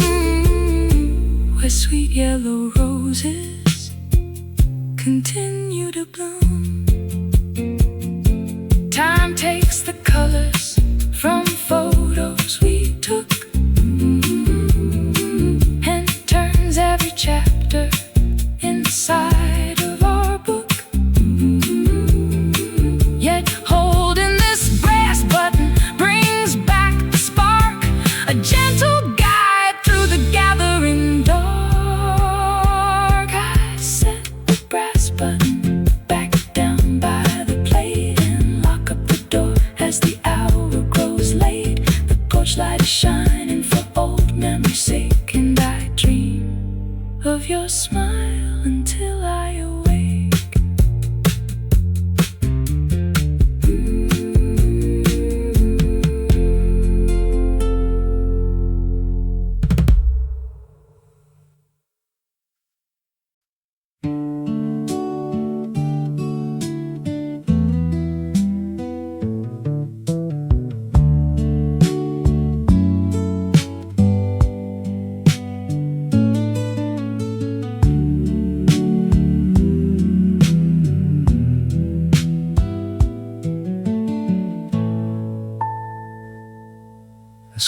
where sweet yellow roses continue to bloom. Time takes the colors from photos we took and turns every chapter inside of our book. Yet holding this brass button brings back the spark, a gentle guide through the gathering dark. I set the brass button back down by the plate and lock up the door as the hour grows late. The porch light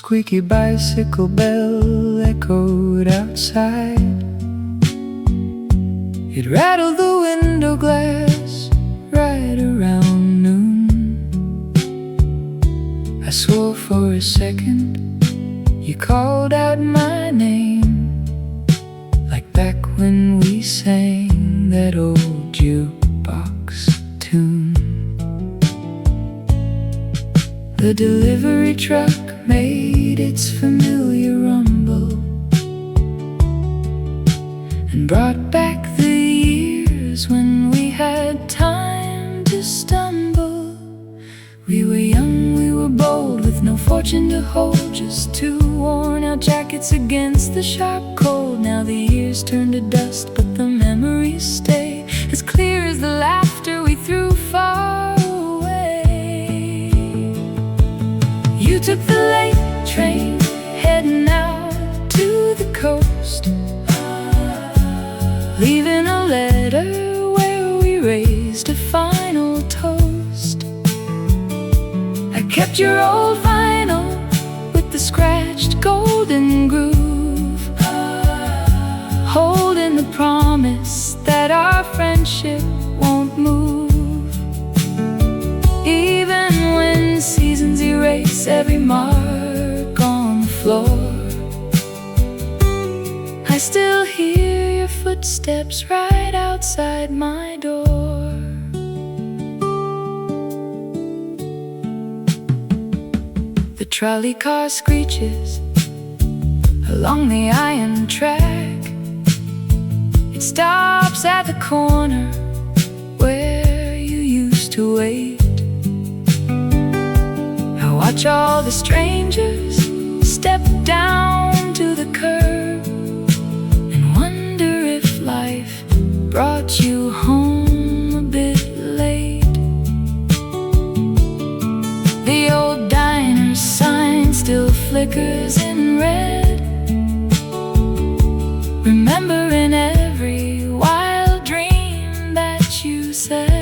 squeaky bicycle bell echoed outside. It rattled the window glass right around noon. I swore for a second you called out my name, like back when we sang that old jukebox tune. The delivery truck made its familiar rumble and brought back the years when we had time to stumble. We were young, we were bold, with no fortune to hold, just two worn-out jackets against the sharp cold. Now the years turn to dust, but the memories stay as clear as the laughter we threw far away. You took the late train, heading out to the coast, leaving a letter where we raised a final toast. I kept your old vinyl with the scratched golden groove, holding the promise that our friendship won't move. Even when seasons erase every mark on the floor, I still hear your footsteps right outside my door. The trolley car screeches along the iron track. It stops at the corner where you used to wait. I watch all the strangers step down to the curb and wonder if life brought you home a bit late. The old diner's sign still flickers in red, remembering every wild dream that you said.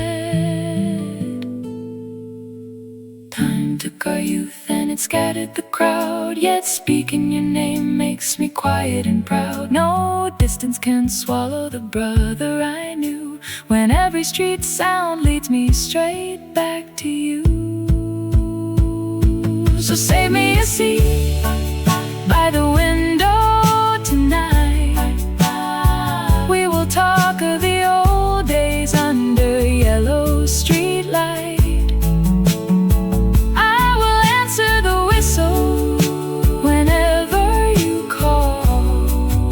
Time took our youth and it scattered the crowd, yet speaking your name makes me quiet and proud. No distance can swallow the brother I knew, when every street sound leads me straight back to you. So save me a seat by the window tonight. We will talk of the old days under yellow street light. I will answer the whistle whenever you call.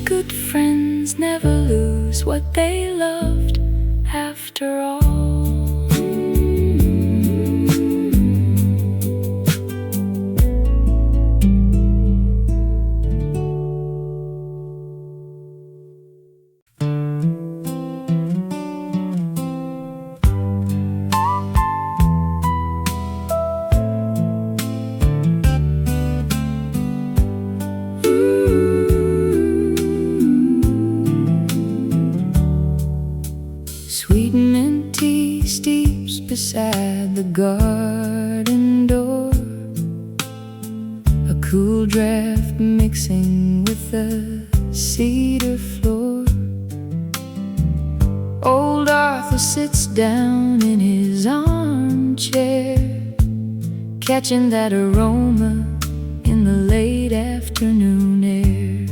Good friends never lose what they loved after all. Sweet mint tea steeps beside the garden door, a cool draft mixing with the cedar floor. Old Arthur sits down in his armchair, catching that aroma in the late afternoon air.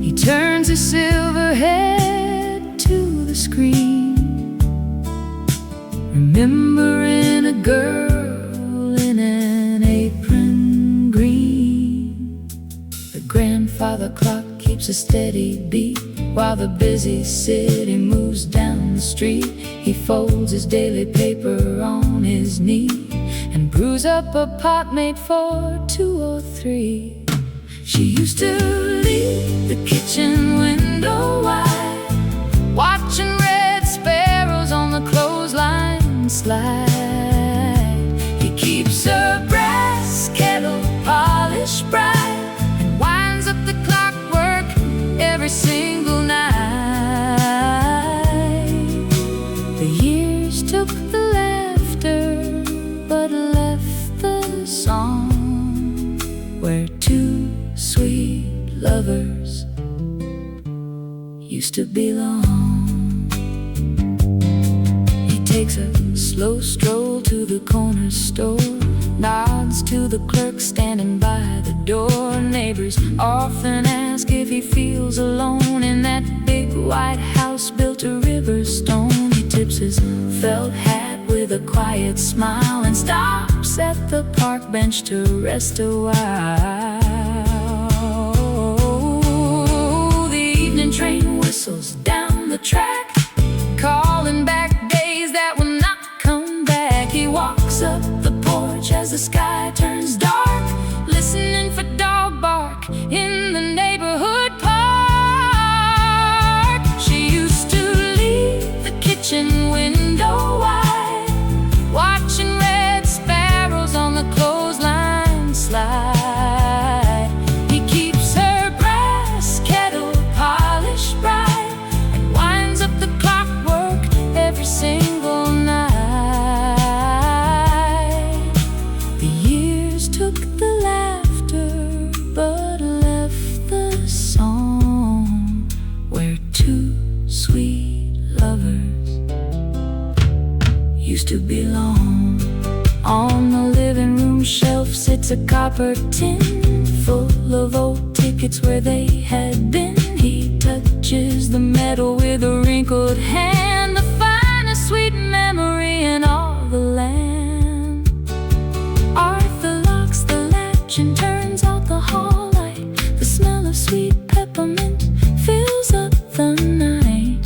He turns his silver head to the screen, remembering a girl in an apron green. The grandfather clock keeps a steady beat while the busy city moves down the street. He folds his daily paper on his knee and brews up a pot made for 2 or 3. She used to leave the kitchen window wide, watching red sparrows on the clothesline slide. He keeps her brass kettle polished bright and winds up the clockwork every single night. The years took the laughter used to belong. He takes a slow stroll to the corner store, nods to the clerk standing by the door. Neighbors often ask if he feels alone in that big white house built of river stone. He tips his felt hat with a quiet smile and stops at the park bench to rest a while. The evening train whistles down the track, calling back days that will not come back. He walks up the porch as the sky turns dark, listening for dog bark in the neighborhood park. She used to leave the kitchen window wide, watching red sparrows on the clothesline slide. He keeps her brass kettle polished bright and winds up the clockwork every single night. The years took the laughter but left the song where two sweet lovers used to belong. On the living room shelf sits a copper tin full of old tickets where they had been. He touches the metal with a wrinkled hand, the finest sweet memory in all the land. Arthur locks the latch and turns out the hall light. The smell of sweet peppermint fills up the night.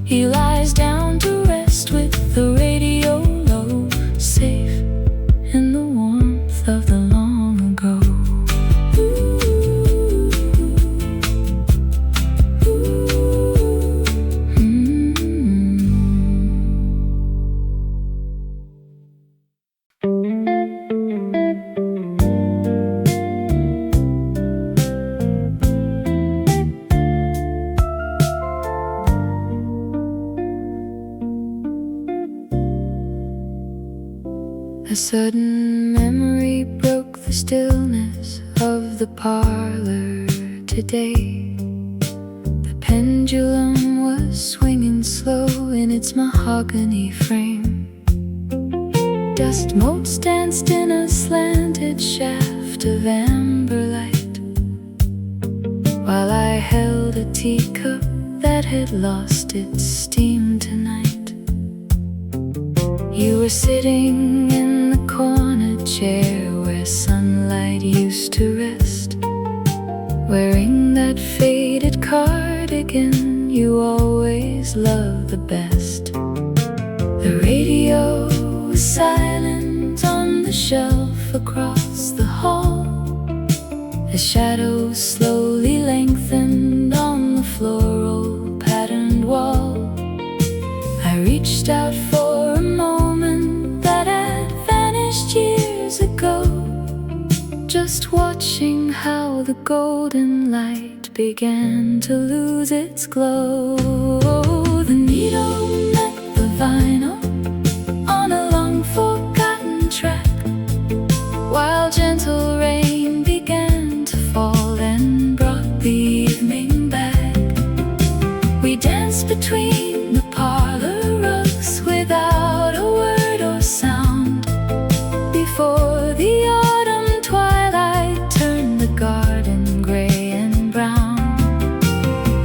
He lies down to rest with the radio low, safe in the warmth of the long ago. A sudden memory broke the stillness of the parlor today. The pendulum was swinging slow in its mahogany frame. Dust motes danced in a slanted shaft of amber light, while I held a teacup that had lost its steam tonight. You were sitting in the corner chair where sunlight used to rest, wearing that faded cardigan you always loved the best. The radio was silent on the shelf across the hall. The shadows slowly lengthened on the floral patterned wall. I reached out for a moment that had vanished years ago, just watching how the golden light began to lose its glow. The needle met the vinyl on a long forgotten track, while gentle rain began to fall and brought the evening back. We danced between the parlor rugs without a word or sound, before the autumn twilight turned the garden gray and brown.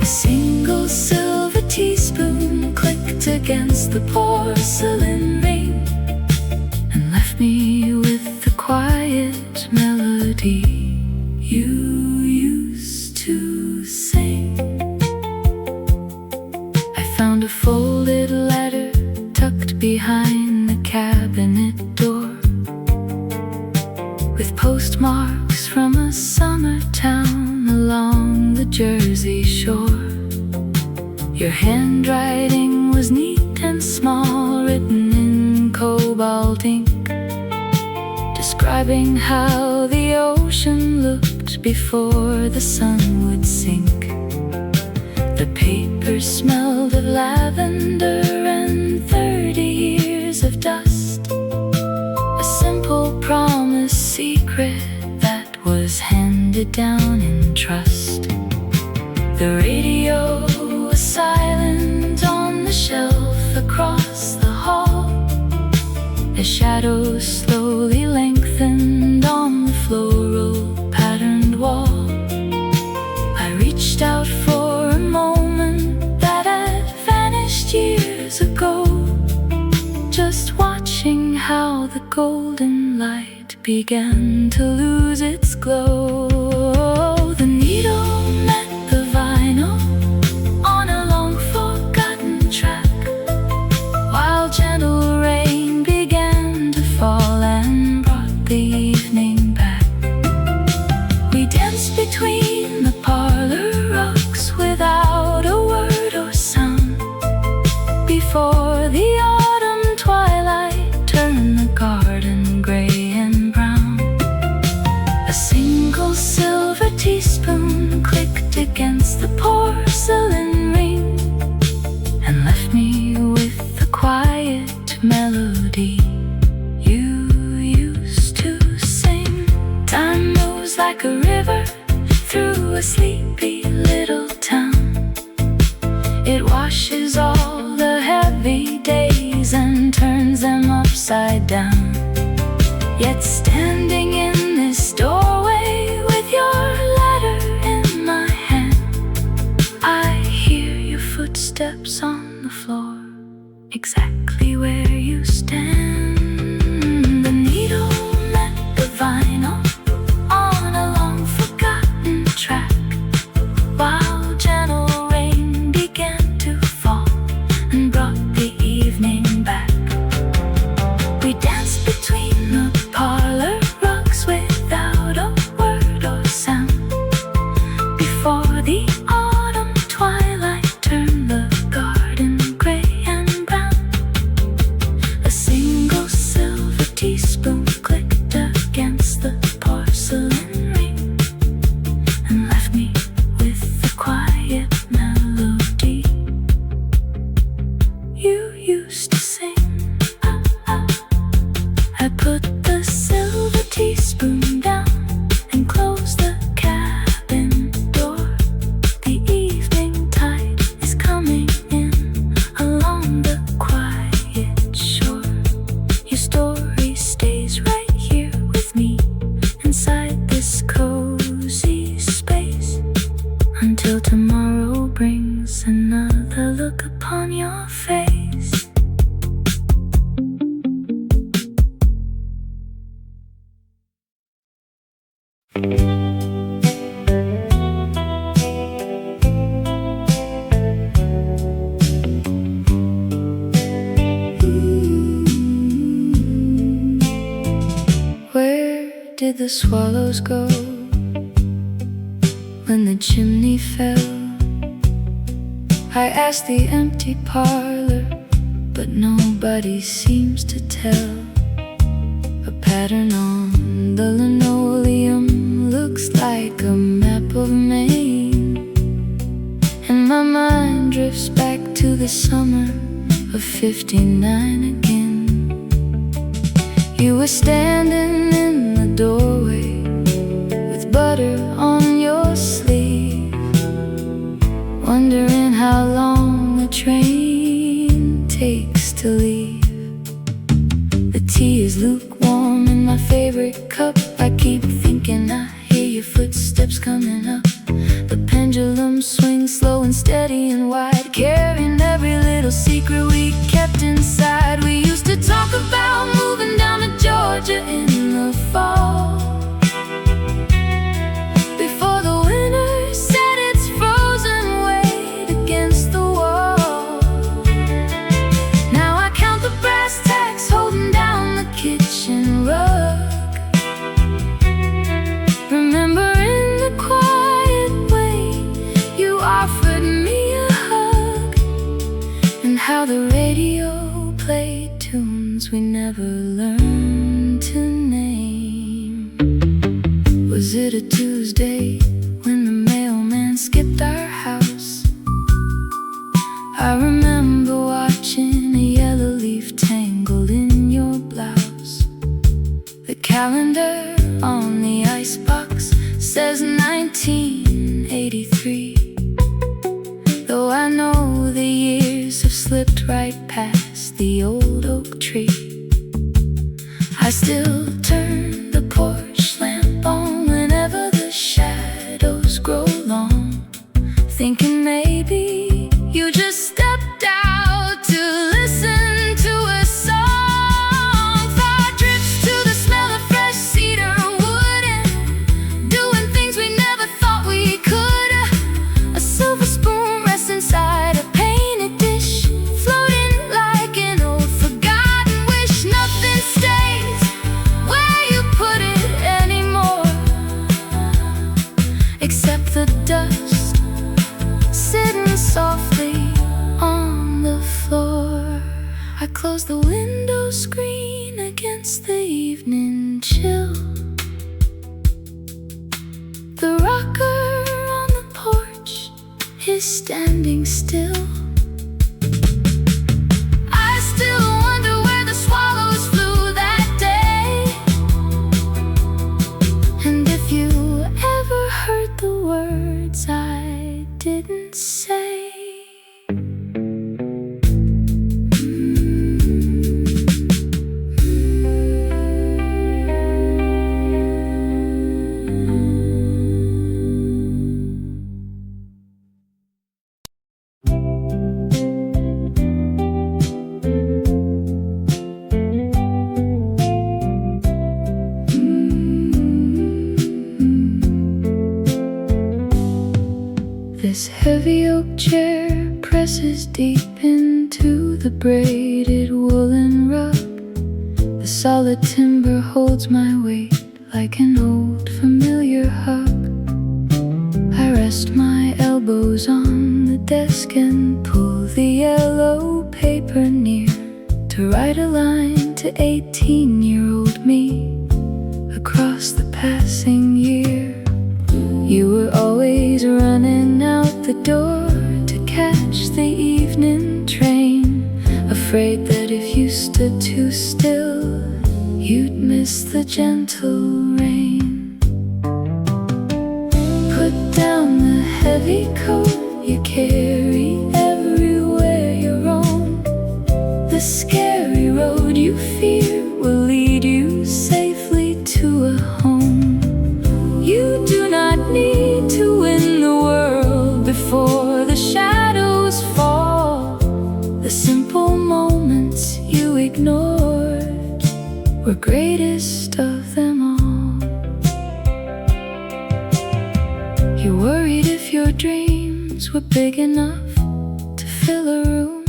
A single silver teaspoon clicked against the porcelain ring and left me with the quiet melody you used to sing. I found a folded letter tucked behind the cabinet door, with postmarks from a summer town along the Jersey shore. Your handwriting was neat and small, written in cobalt ink, describing how the ocean looked before the sun would sink. The paper smelled of lavender and 30 years of dust, a simple promise secret that was handed down in trust. The radio was as shadows slowly lengthened on the floral patterned wall. I reached out for a moment that had vanished years ago, just watching how the golden light began to lose its glow. The needle met the vinyl on a long forgotten track, while gentle rain began to fall and brought the evening back. We danced between the parlor rugs without a word or sound, before the autumn twilight turned the garden gray and brown. A single silver teaspoon clicked against the porcelain ring and left me with the quiet melody you used to sing. Time moves like a river through a sleepy little town. It washes all the heavy days and turns them upside down. Yet standing in this doorway with your letter in my hand, I hear your footsteps on the floor, exactly where you stand. The needle met the vinyl on a long forgotten track, while gentle rain began to fall and brought the evening back. We danced between the parlor rugs without a word or sound, before the autumn twilight turned the garden gray and brown. A single silver teaspoon clicked against the porcelain ring and left me with the quiet melody you used to sing. I put the silver teaspoon down and closed the cabin door. The evening tide is coming in along the quiet shore. Your story stays right here with me inside this cozy space, until tomorrow brings another look upon your face. Where did the swallows go when the chimney fell? I asked the empty parlor, but nobody seems to tell. A pattern on the linoleum looks like a map of Maine, and my mind drifts back to the summer of '59 again. You were standing in the doorway with butter on your sleeve, wondering how long the train takes to leave. The tea is lukewarm in my favorite cup. I keep thinking I hear your footsteps coming up. The pendulum swings slow and steady and wide, carrying every little secret we kept inside. We used to talk about moving down to Georgia in the fall, before the winter set its frozen weight against the wall. Now I count the brass tacks holding down the kitchen rug, remembering the quiet way you offered me a hug, and how the radio played tunes we never learned to name. Was it a Tuesday when the mailman skipped our house? I remember watching a yellow leaf tangled in your blouse. The calendar on the icebox says 1983, though I know the years have slipped right past the old oak tree. still turn the porch lamp on whenever the shadows grow long, thinking maybe you just stepped out to listen to a song. Thought drifts to the smell of fresh cedar wood and doing things we never thought we could. A silver spoon rests inside a painted dish, floating like an old forgotten wish. Nothing stays where you put it anymore, except the dust sitting softly on the floor. I close the window screen against the evening chill. The rocker on the porch is standing still. I still wonder where the swallows flew that day, and if you ever heard the words I didn't say. This heavy oak chair presses deep into the braided woolen rug. The solid timber holds my weight like an old familiar hug. I rest my elbows on the desk and pull the yellow paper near to write a line to 18-year-old me across the passing year. You were always running out the door to catch the evening train, afraid that if you stood too still, you'd miss the gentle rain. Put down the heavy coat you carry everywhere you roam. The scary road you fear will lead you safely to a home. You do not need to win the world before the shadows fall. The simple moments you ignored were greatest of them all. You worried if your dreams were big enough to fill a room.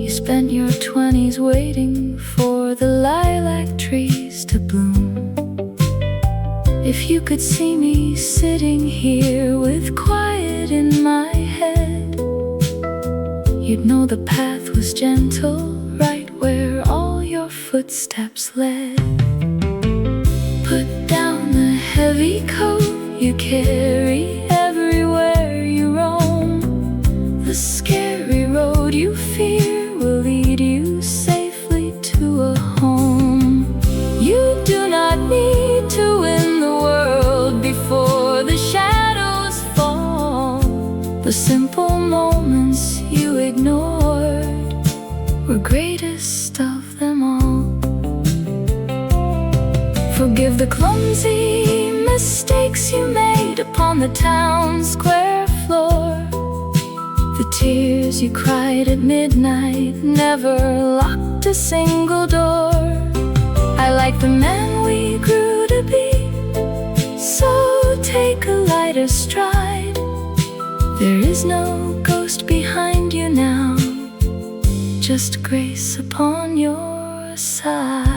You spent your 20s waiting for the lilac trees to bloom. If you could see me sitting here with quiet in my head, you'd know the path was gentle, right where all your footsteps led. Put down the heavy coat you carry everywhere you roam. The scary road you fear will lead you safely to a home. You do not need to win the world before the shadows fall. The simple moments you ignored were greatest of them all. Forgive the clumsy mistakes you made upon the town square floor. The tears you cried at midnight never locked a single door. I like the man we grew to be, so take a lighter stride. There is no ghost behind you now, just grace upon your side.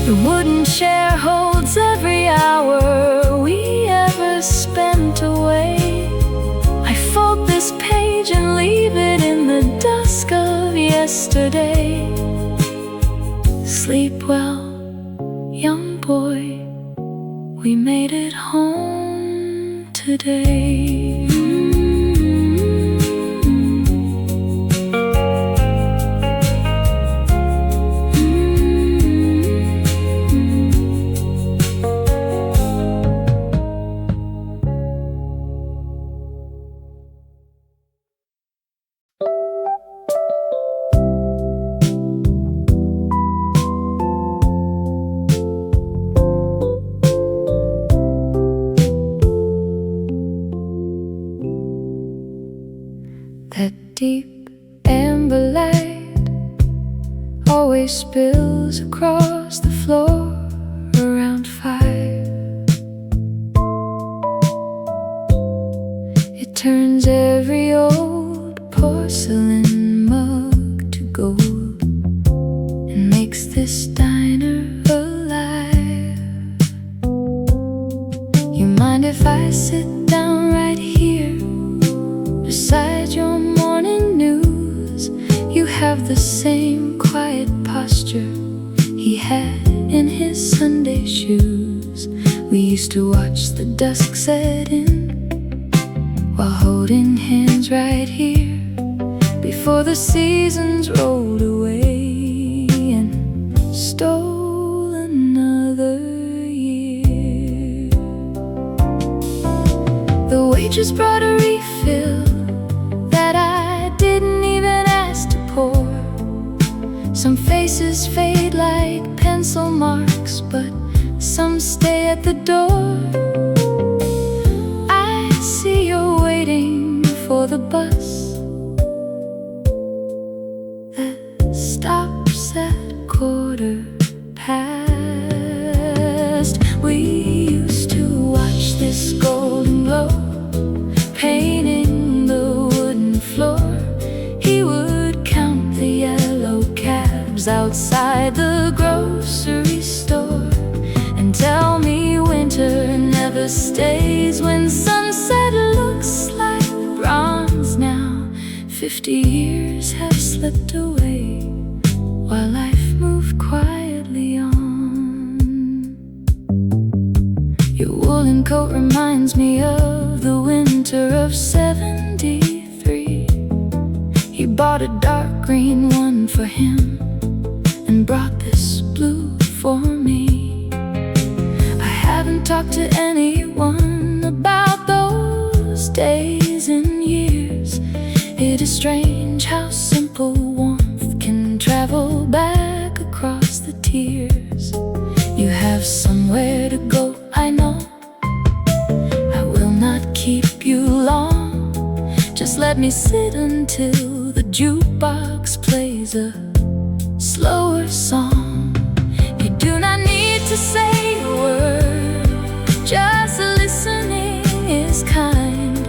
The wooden chair holds every hour we ever spent away. I fold this page and leave it in the dusk of yesterday. Sleep well, young boy, we made it home today. deep amber light always spills across the floor around 5. It turns every old porcelain mug to gold and makes this diner alive. You mind if I sit down right here beside your morning news? You have the same quiet posture he had in his Sunday shoes. We used to watch the dusk set in while holding hands right here before the seasons rolled away and stole another year. The waitress brought a refill that I didn't even ask to pour. Some faces fade like pencil marks, but some stay at the door. I see you're waiting for the bus that stops at 1/4 past. We used to watch this golden glow painting the wooden floor. He would count the yellow cabs outside the grocery store and tell me winter never stays when sunset looks like bronze now. 50 years have slipped away while life moved quietly on. Your woolen coat reminds me of the winter of '73. He bought a dark green one for him and brought this blue for me. I haven't talked to anyone about those days in years. It is strange how simple warmth can travel back across the tears. You have somewhere to go, I know. I will not keep you long. Just let me sit until the jukebox plays a slower song. You do not need to say a word, just listening is kind.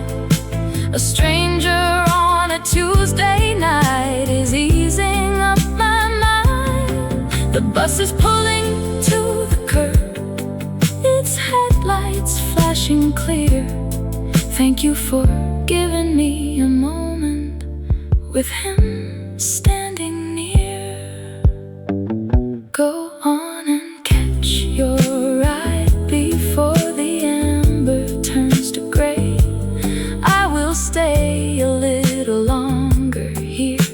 A stranger on a Tuesday night is easing up my mind. The bus is pulling to the curb, its headlights flashing clear. Thank you for giving me a moment with him standing near. Go on and catch your ride before the amber turns to gray. I will stay a little longer here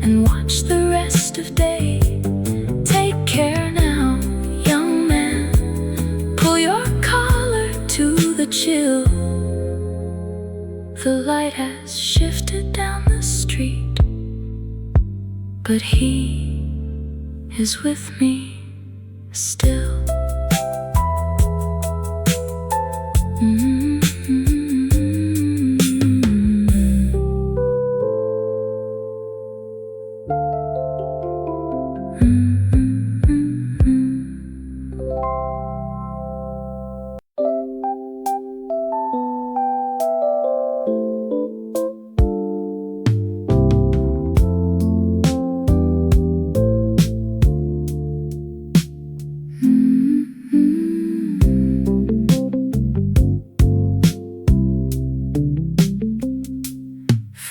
and watch the rest of day. Take care now, young man. Pull your collar to the chill. The light has shifted down the street, but he is with me still.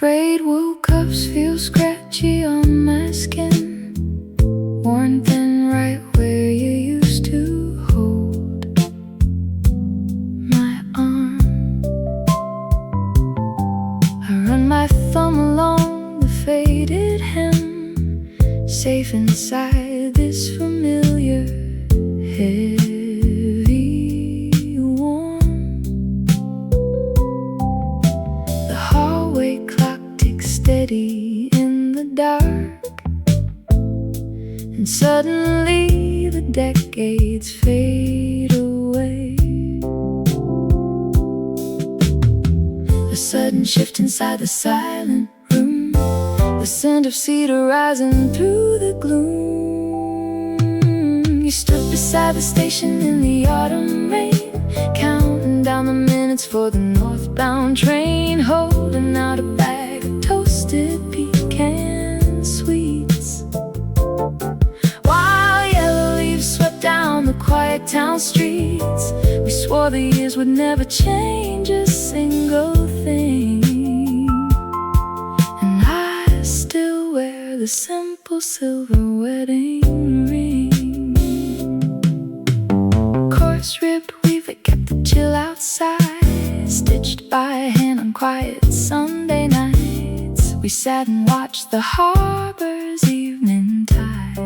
Frayed wool cuffs feel scratchy on my skin, worn thin right where you used to hold my arm. I run my thumb along the faded hem, safe inside this familiar heavy warm. The hallway clock ticks steady in the dark, and suddenly the decades fade away. A sudden shift inside the silent room, the scent of cedar rising through the gloom. You stood beside the station in the autumn rain, counting down the minutes for the northbound train, holding out a bag of toasted pecan sweets, while yellow leaves swept down the quiet town streets. We swore the years would never change a single thing, and I still wear the simple silver wedding ring. Coarse ribbed weave that kept the chill outside, stitched by hand on quiet Sunday nights. We sat and watched the harbor's evening tide,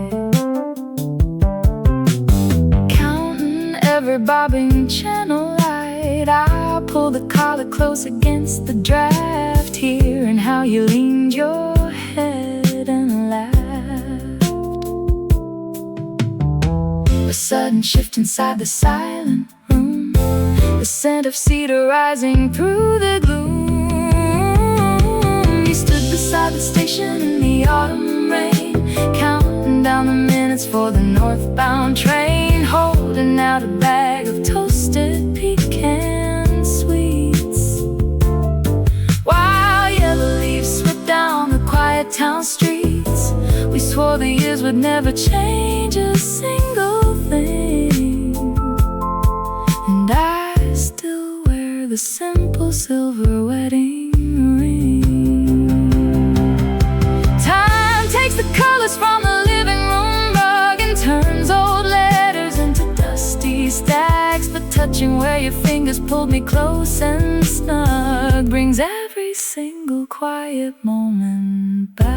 counting every bobbing channel light. I pulled the collar close against the draft, hearing how you leaned your head and laughed. A sudden shift inside the silent room, the scent of cedar rising through the gloom. You stood beside the station in the autumn rain, counting down the minutes for the northbound train, holding out a bag of toasted pecan sweets, while yellow leaves swept down the quiet town streets. We swore the years would never change a single thing, and I still wear the simple silver wedding ring. Time takes the colors from the living room rug and turns old letters into dusty stacks, but touching where your fingers pulled me close and snug brings every single quiet moment back.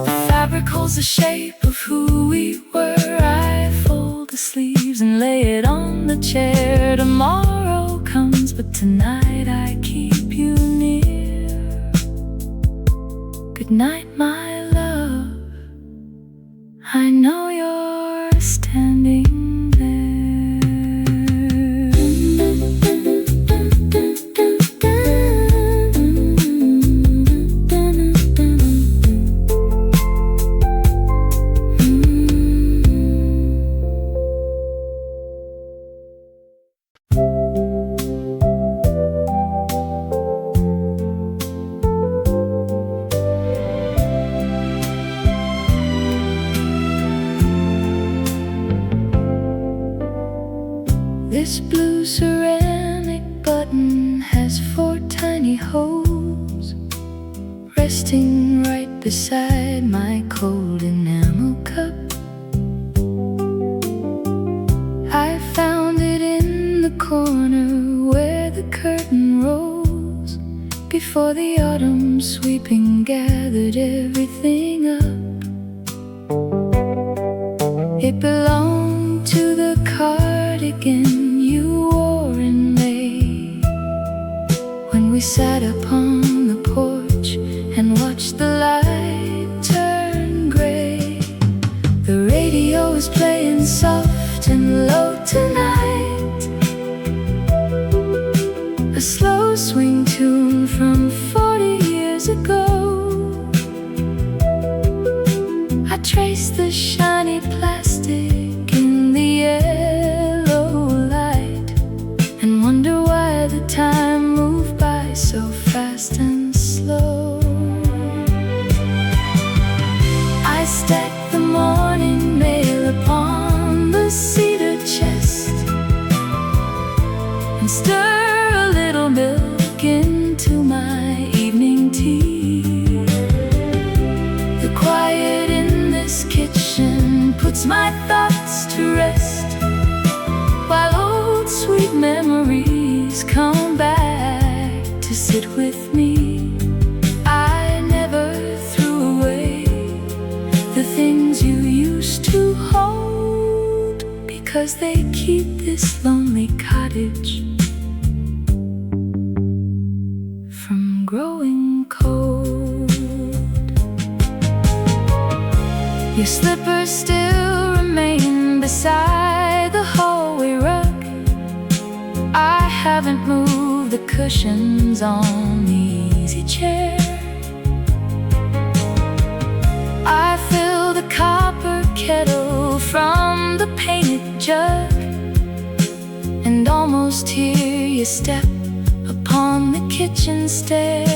The fabric holds the shape of who we were. I fold the sleeves and lay it on the chair. Tomorrow comes, but tonight I keep you near. Good night, my love, I know you're standing This blue ceramic button has 4 tiny holes, resting right beside my cold enamel cup. I found it in the corner where the curtain rose, before the autumn sweeping gathered everything up. It belonged to the cardigan you wore in May, when we sat upon the porch and watched the light turn gray. The radio is playing soft and low tonight, a slow swing tune from 40 years ago. I trace the shiny plastic in the yellow light and wonder why the time moved by so fast and slow. I stack the morning mail upon the cedar chest and stir a little milk into my evening tea. The quiet in this kitchen puts my thoughts to rest, while old sweet memories come back to sit with me. I never threw away the things you used to hold, because they keep this lonely cottage from growing cold. Your slippers still remain beside the hallway rug. I haven't moved the cushions on these easy chair. I fill the copper kettle from the painted jug and almost hear you step upon the kitchen stair.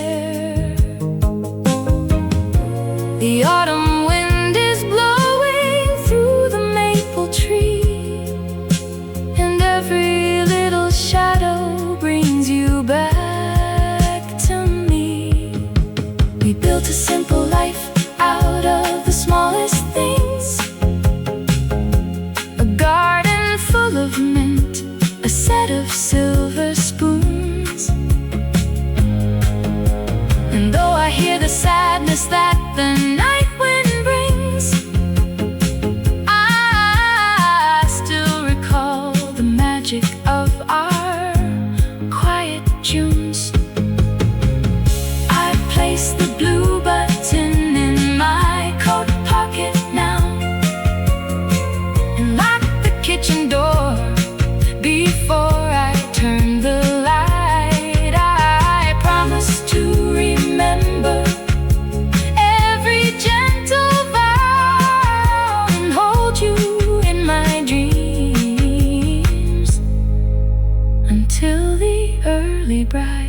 The autumn wind is blowing through the maple tree, and every little shadow brings you back to me. We built a simple life out of the smallest things, a garden full of mint, a set of silver spoons. And though I hear the sadness that the night wind brings, I still recall the magic of our quiet Junes. I place the blue button in my coat pocket now and lock the kitchen door before I turn the light. I promise to remember every gentle vow and hold you in my dreams until the early bright.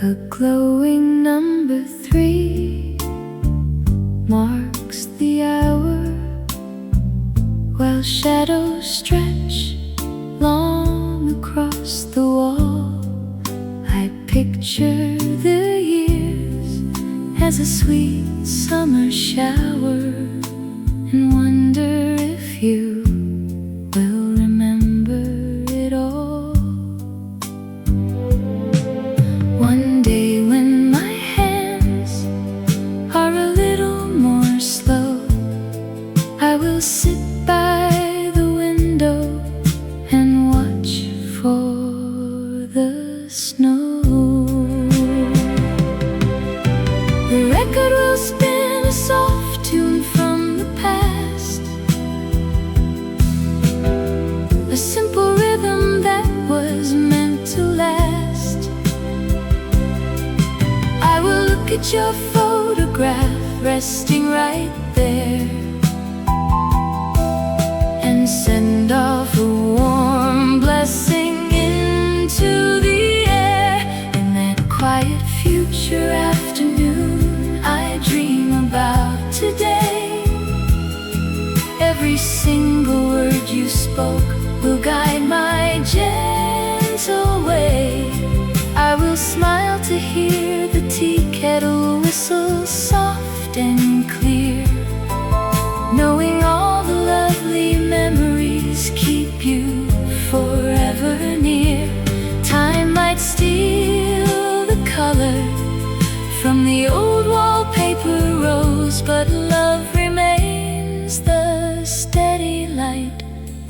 A glowing number 3 marks the hour, while shadows stretch long across the wall. I picture the years as a sweet summer shower and wonder if you will remember it all. One day when my hands are a little more slow, I will sit by the window and watch for the snow. The record will spin a soft tune from the past, a simple rhythm that was meant to last. I will look at your photograph resting right there and send off a warm blessing into the air. In that quiet future afternoon I dream about today, every single word you spoke will guide my gentle way. I will smile to hear the tea kettle whistle soft and clear, knowing all the lovely memories keep you forever near. Time might steal the color from the old wallpaper rose, but love remains the steady light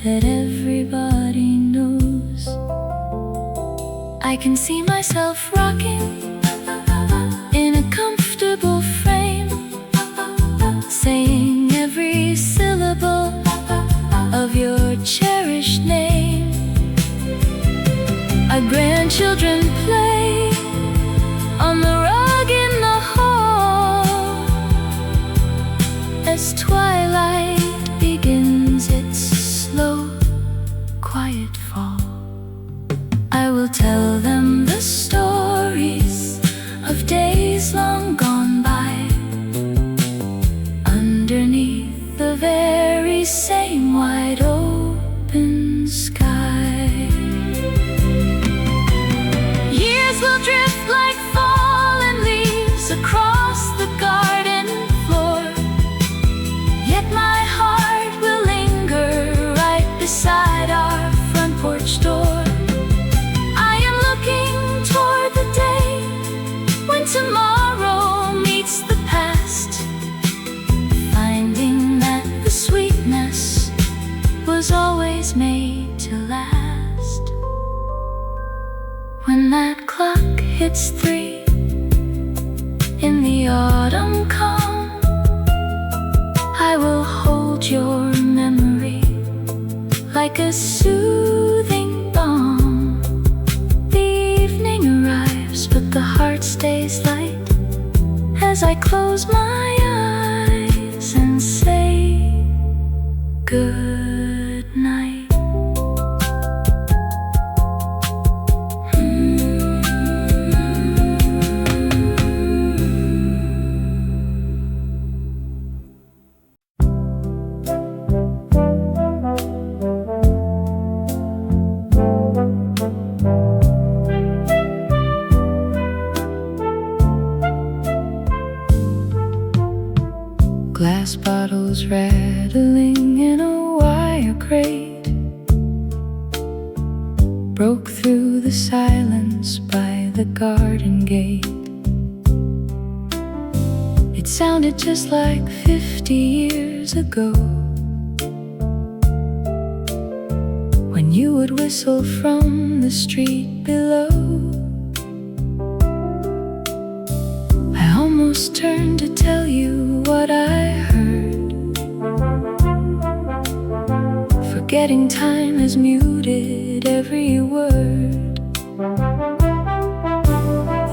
that everybody knows. I can see myself rocking in a comfortable frame, saying every syllable of your cherished name. Our grandchildren play on the rug in the hall as twilight begins its slow, quiet fall. I will tell them the stories of days long gone by underneath the very same wide open sky. Years will drift like fallen leaves across the garden floor, yet my heart will linger right beside our front porch door. I am looking toward the day when tomorrow meets the past, finding that the sweetness that clock hits 3 in the autumn calm, I will hold your memory like a soothing balm. The evening arrives, but the heart stays light as I close my eyes and say good night. Glass bottles rattling in a wire crate broke through the silence by the garden gate. It sounded just like 50 years ago, when you would whistle from the street below. I almost turned to tell you what I heard, forgetting time has muted every word.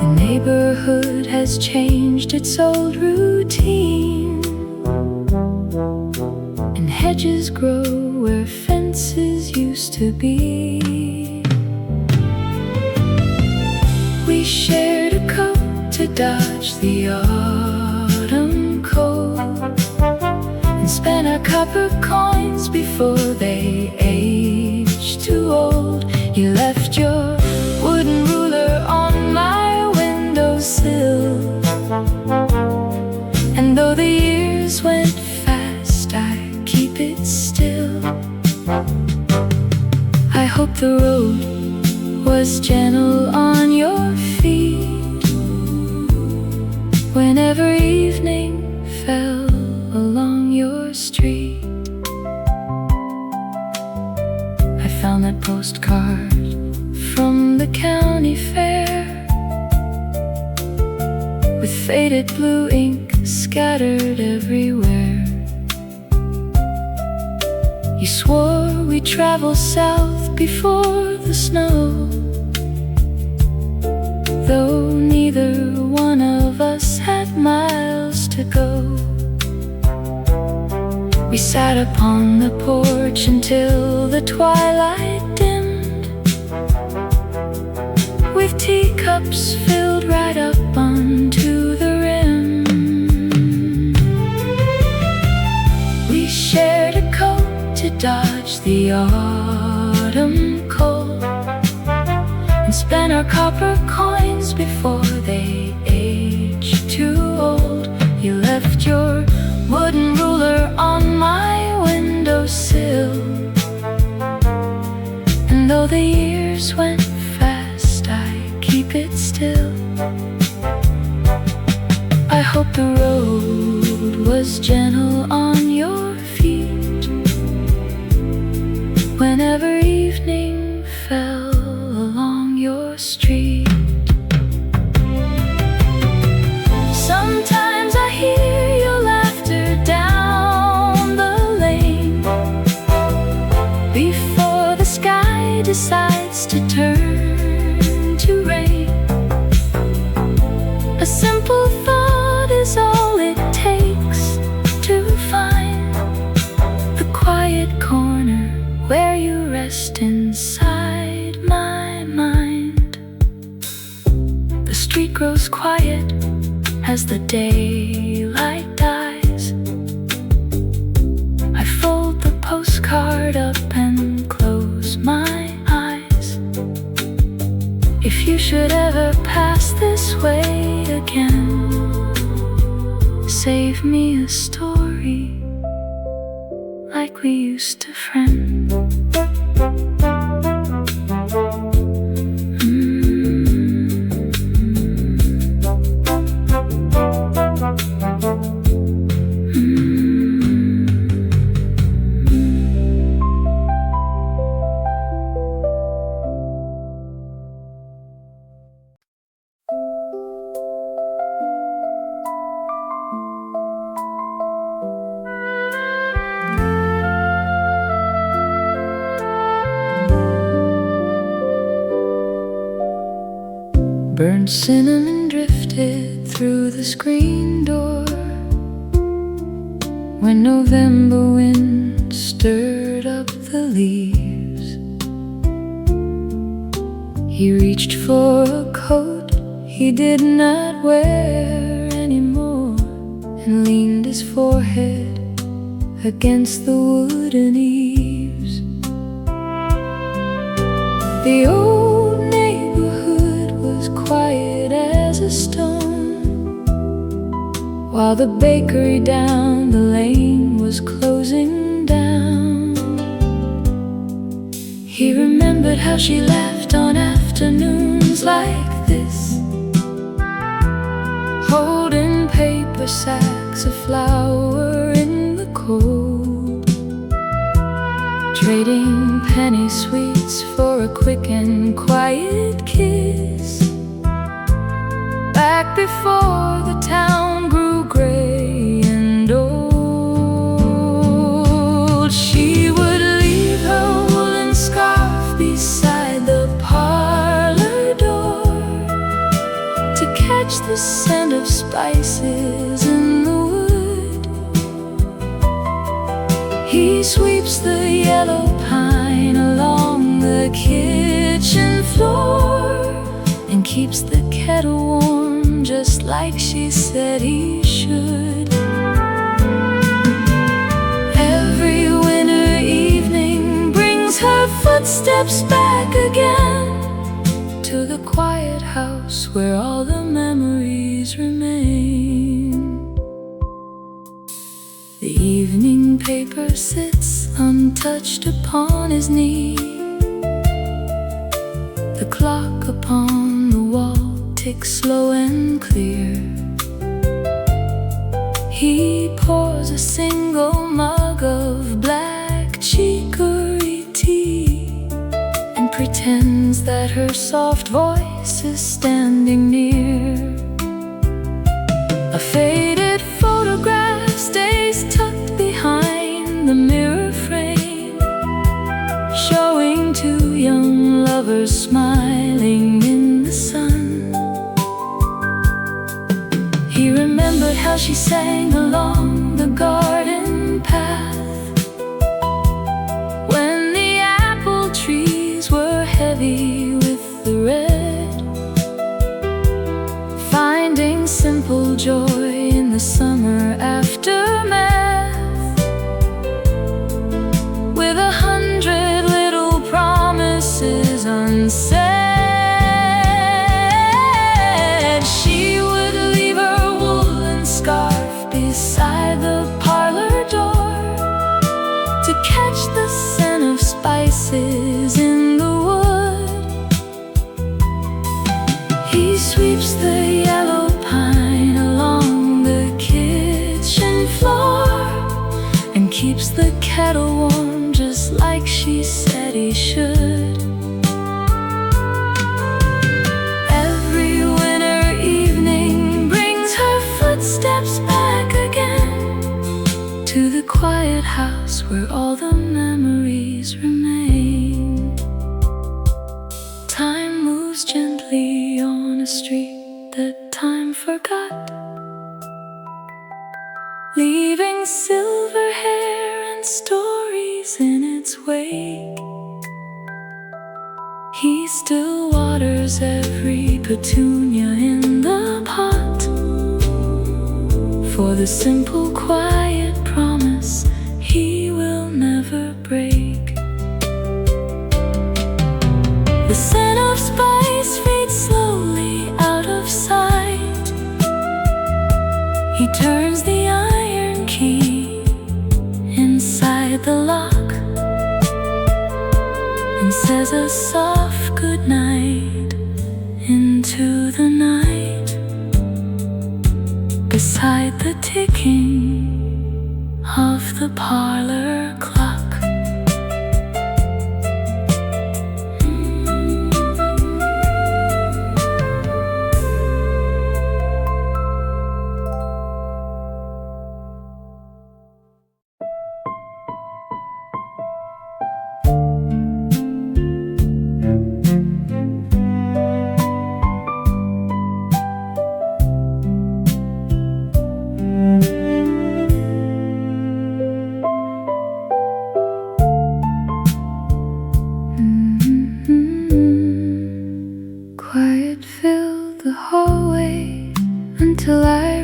The neighborhood has changed its old routine, and hedges grow where fences used to be. We shared a coat to dodge the autumn cold, and spent our copper coins before they aged too old. You left your wooden ruler on my windowsill, and though the years went fast, I keep it still. I hope the road was gentle on your feet whenever evening fell along your street. I found that postcard from the county fair with faded blue ink scattered everywhere. You swore we'd travel south before the snow, though neither one of us had miles to go. We sat upon the porch until the twilight dimmed, with teacups filled right up onto the rim. We shared a coat to dodge the autumn cold, and spent our copper coins before they aged too old. You left your wooden ruler on my windowsill, and though the years went fast, I keep it still. I hope the road was gentle on your feet whenever evening fell along your street. Sometimes I hear your laughter down the lane before the sky decides to turn to rain. A simple thought is all it takes to find the quiet corner where you rest inside my mind. The street grows quiet as the daylight dies. I fold the postcard up and close my eyes. If you should ever pass this way again, save me a story like we used to friend. cinnamon drifted through the screen door when November wind stirred up the leaves. He reached for a coat he did not wear anymore and leaned his forehead against the wooden eaves. The old neighborhood was quiet as a stone, while the bakery down the lane was closing down. He remembered how she laughed on afternoons like this, holding paper sacks of flour in the cold, trading penny sweets for a quick and quiet kiss. Back before the town grew gray and old, she would leave her woolen scarf beside the parlor door to catch the scent of spices in the wood. He sweeps the yellow pine along the kitchen floor and keeps the kettle warm just like she said he should. Every winter evening brings her footsteps back again to the quiet house where all the memories remain. The evening paper sits untouched upon his knee. The clock upon the wall ticks slow and clear. He pours a single mug of black chicory tea and pretends that her soft voice is standing near. A faded photograph stays tucked behind the mirror frame, showing two young lovers smiling in the sun. He remembered how she sang along the garden path when the apple trees were heavy with the red, finding simple joy in the summer aftermath, with 100 little promises unsaid. She would leave her woolen scarf beside the parlor door to catch the scent of spices in the wood. He sweeps the yellow pine along the kitchen floor and keeps the kettle warm just like she said he should. Every winter evening brings her footsteps back again to the quiet house where all the memories remain. Time moves gently on a street that time forgot, leaving silver hair and stories in its wake. He still waters every petunia in the pot for the simple quiet promise he will never break. The scent of spice fades slowly out of sight. He turns the iron key inside the lock and says a soft goodnight into the night beside the ticking of the parlor clock.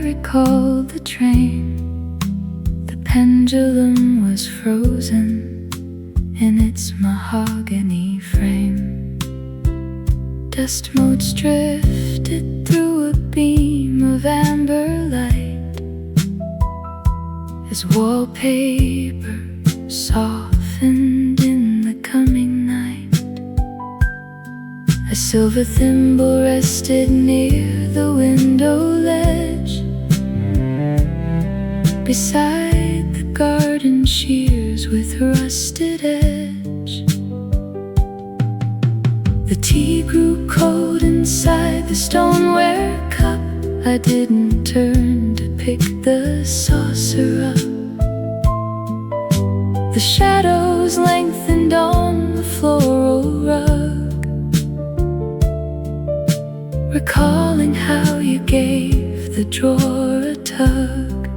recalled the train. The pendulum was frozen in its mahogany frame. Dust motes drifted through a beam of amber light as wallpaper softened in the coming night. A silver thimble rested near the window ledge, beside the garden shears with rusted edge. The tea grew cold inside the stoneware cup. I didn't turn to pick the saucer up. The shadows lengthened on the floral rug, recalling how you gave the drawer a tug.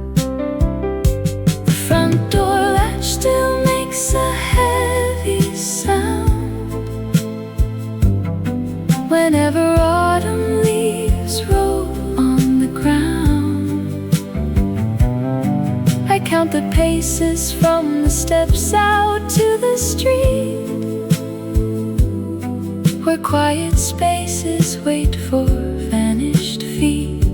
The front door latch still makes a heavy sound whenever autumn leaves roll on the ground. I count the paces from the steps out to the street, where quiet spaces wait for vanished feet.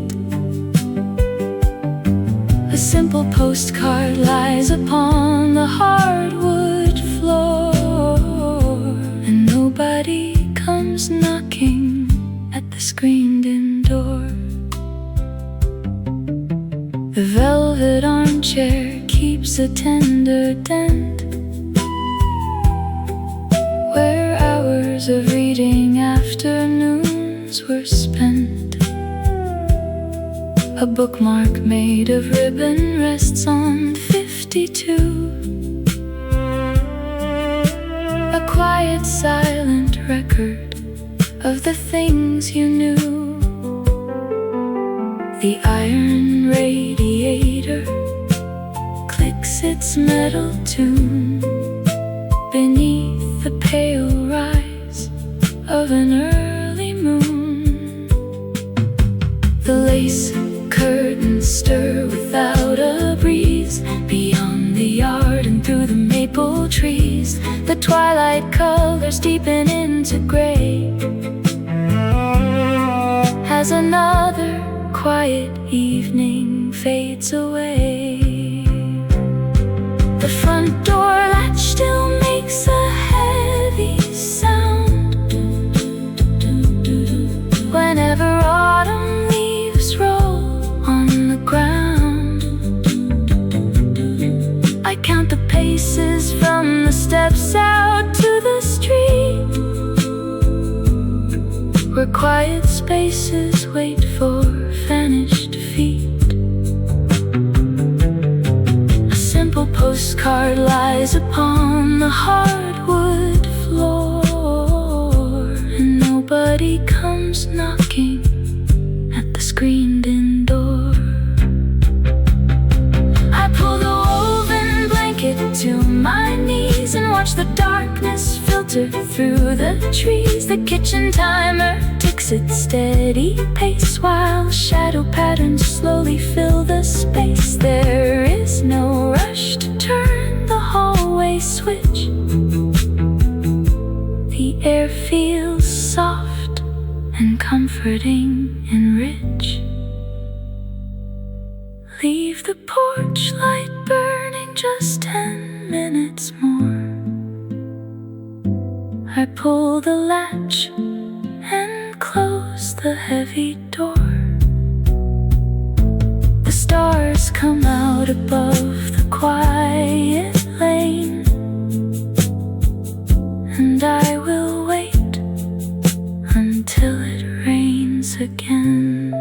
A simple postcard lies upon the hardwood floor, and nobody comes knocking at the screened-in door. The velvet armchair keeps a tender dent where hours of reading afternoons were spent. A bookmark made of ribbon rests on 52, a quiet, silent record of the things you knew. The iron radiator clicks its metal tune beneath the pale rise of an early moon. The lace curtains stir without a breeze beyond the yard and through the maple trees. The twilight colors deepen into gray as another quiet evening fades away. The front door latch still makes a heavy sound whenever autumn leaves roll on the ground. I count the paces from the steps out to the street, where quiet spaces wait for vanished feet. A simple postcard lies upon the hardwood floor, and nobody comes knocking at the screened-in door. I pull the woven blanket to my knees and watch the darkness filter through the trees. The kitchen timer ticks its steady pace while shadow patterns slowly fill the space. There is no rush to turn the hallway switch. The air feels soft and comforting and rich. Leave the porch light burning just 10 minutes more. I pull the latch and close the heavy door. The stars come out above the quiet lane, and I will wait until it rains again.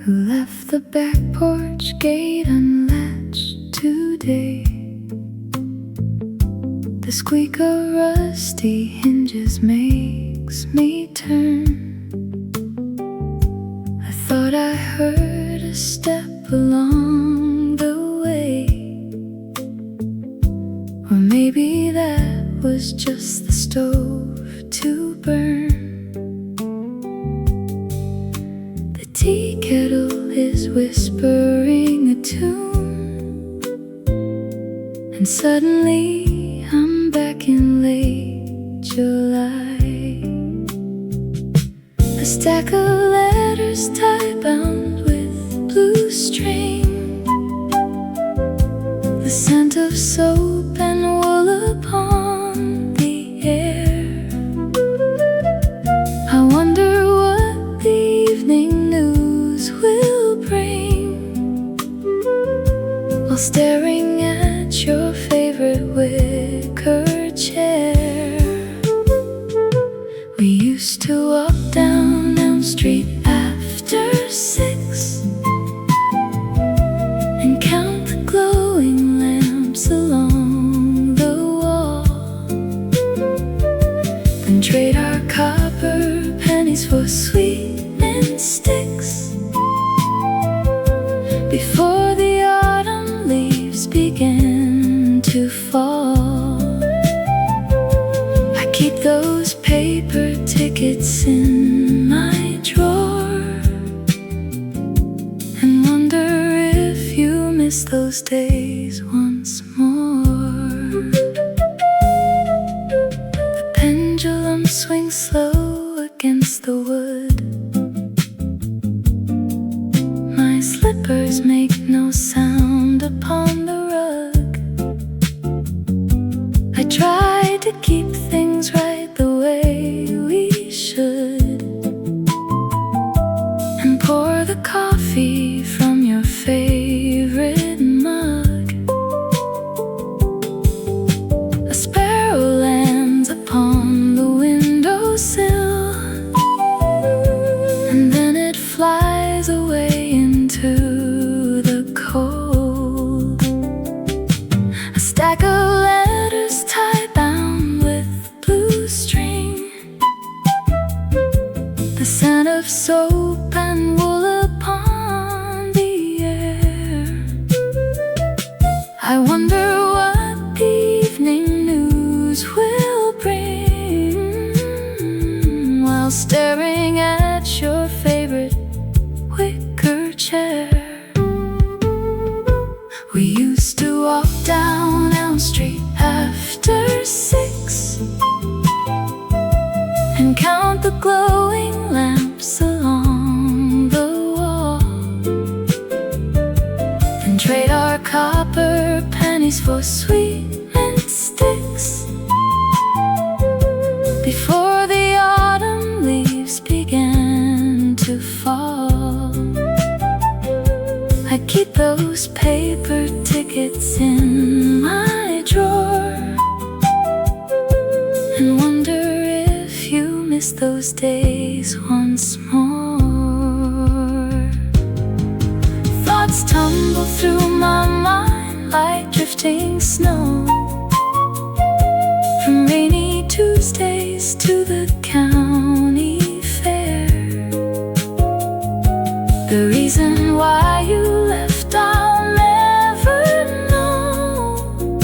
Who left the back porch gate unlatched today? The squeak of rusty hinges makes me turn. I thought I heard a step along the way, or maybe that was just the stove to burn. The tea kettle is whispering a tune, and suddenly I'm back in late July. A stack of letters tie-bound with blue string, the scent of soap and wool upon the air. I wonder what the evening news will bring, while staring at your favorite wicker chair. We used to walk down Elm Street after 6 and count the glowing lamps along the wall, then trade our copper pennies for sweetening sticks before the autumn leaves began to fall. I keep those paper tickets in my drawer and wonder if you miss those days once more. The pendulum swings slow against the wood. My slippers make no sound upon the rug. I try to keep things right the way we should, and pour the coffee from your favorite mug. A sparrow lands upon the windowsill, and then it flies away into the cold. A stack of letters tie-bound with blue string, the scent of soap and wool upon the air. I wonder what the evening news will bring, while staring at your favorite wicker chair. We used to walk down Elm Street after 6 and count the glowing lamps along the wall, then trade our copper pennies for sweetening sticks before the autumn leaves began to fall. I keep those paper tickets in my drawer and wonder if you miss those days once more. Thoughts tumble through my mind like drifting snow, from rainy Tuesdays to the county fair. The reason why you left I'll never know,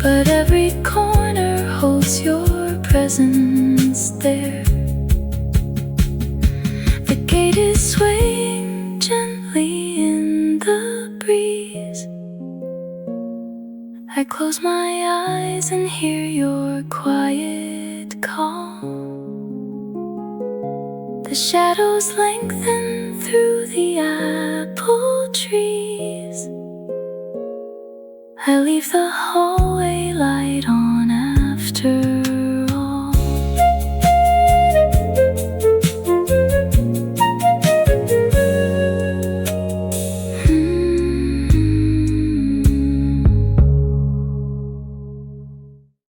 but every corner holds your presence there. The gate is swaying gently in the breeze. I close my eyes and hear your quiet call. The shadows lengthen through the apple trees. I leave the hallway